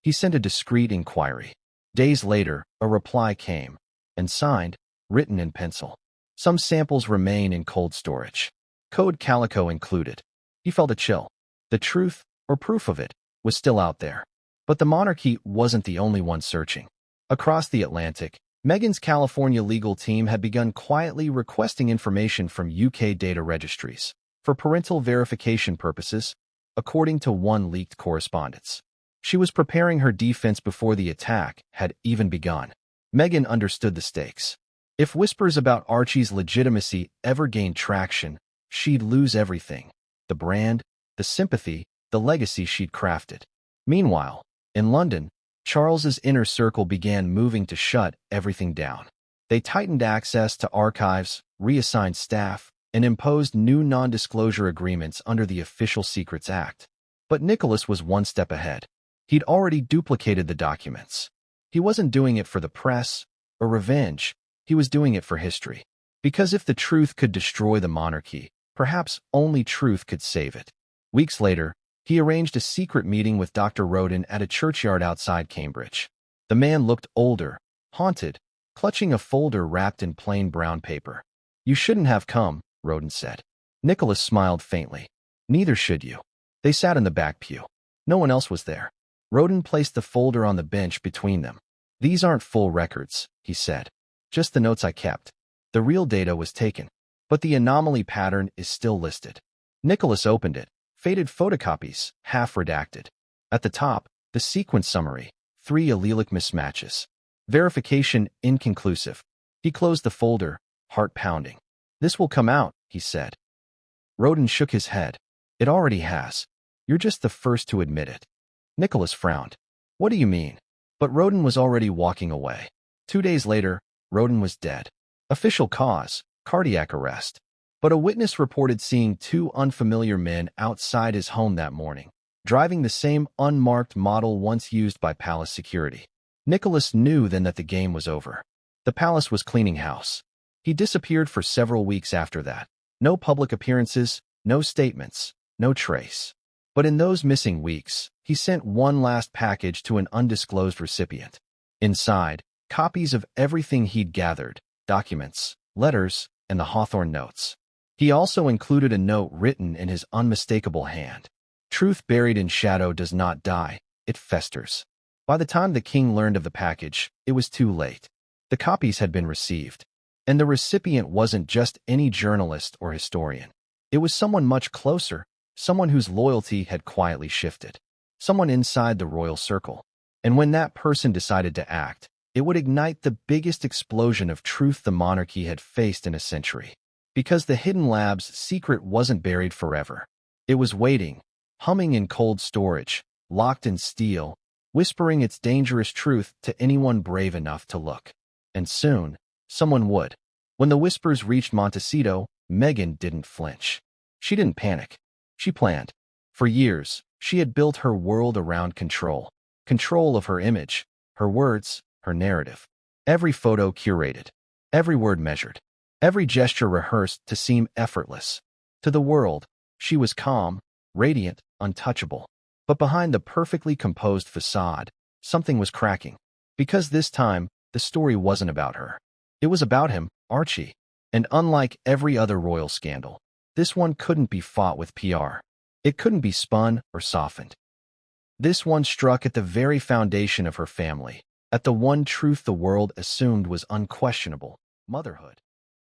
He sent a discreet inquiry. Days later, a reply came, and signed, written in pencil. Some samples remain in cold storage. Code Calico included. He felt a chill. The truth, or proof of it, was still out there. But the monarchy wasn't the only one searching. Across the Atlantic, Meghan's California legal team had begun quietly requesting information from UK data registries for parental verification purposes, according to one leaked correspondence. She was preparing her defense before the attack had even begun. Meghan understood the stakes. If whispers about Archie's legitimacy ever gained traction, she'd lose everything: the brand, the sympathy, the legacy she'd crafted. Meanwhile, in London, Charles's inner circle began moving to shut everything down. They tightened access to archives, reassigned staff, and imposed new non-disclosure agreements under the Official Secrets Act. But Nicholas was one step ahead. He'd already duplicated the documents. He wasn't doing it for the press or revenge. He was doing it for history. Because if the truth could destroy the monarchy, perhaps only truth could save it. Weeks later, he arranged a secret meeting with Dr. Roden at a churchyard outside Cambridge. The man looked older, haunted, clutching a folder wrapped in plain brown paper. "You shouldn't have come," Roden said. Nicholas smiled faintly. "Neither should you." They sat in the back pew. No one else was there. Roden placed the folder on the bench between them. "These aren't full records," he said. "Just the notes I kept. The real data was taken. But the anomaly pattern is still listed." Nicholas opened it. Faded photocopies, half redacted. At the top, the sequence summary: 3 allelic mismatches. Verification inconclusive. He closed the folder, heart pounding. "This will come out," he said. Roden shook his head. "It already has. You're just the first to admit it." Nicholas frowned. "What do you mean?" But Roden was already walking away. 2 days later, Roden was dead. Official cause: cardiac arrest. But a witness reported seeing 2 unfamiliar men outside his home that morning, driving the same unmarked model once used by palace security. Nicholas knew then that the game was over. The palace was cleaning house. He disappeared for several weeks after that. No public appearances, no statements, no trace. But in those missing weeks, he sent one last package to an undisclosed recipient. Inside, copies of everything he'd gathered: documents, letters, and the Hawthorne notes. He also included a note written in his unmistakable hand. "Truth buried in shadow does not die, it festers." By the time the king learned of the package, it was too late. The copies had been received. And the recipient wasn't just any journalist or historian. It was someone much closer, someone whose loyalty had quietly shifted. Someone inside the royal circle. And when that person decided to act, it would ignite the biggest explosion of truth the monarchy had faced in a century. Because the Hidden Lab's secret wasn't buried forever. It was waiting, humming in cold storage, locked in steel, whispering its dangerous truth to anyone brave enough to look. And soon, someone would. When the whispers reached Montecito, Meghan didn't flinch. She didn't panic. She planned. For years, she had built her world around control. Control of her image, her words, her narrative. Every photo curated. Every word measured. Every gesture rehearsed to seem effortless. To the world, she was calm, radiant, untouchable. But behind the perfectly composed facade, something was cracking. Because this time, the story wasn't about her. It was about him, Archie. And unlike every other royal scandal, this one couldn't be fought with PR. It couldn't be spun or softened. This one struck at the very foundation of her family, at the one truth the world assumed was unquestionable: motherhood.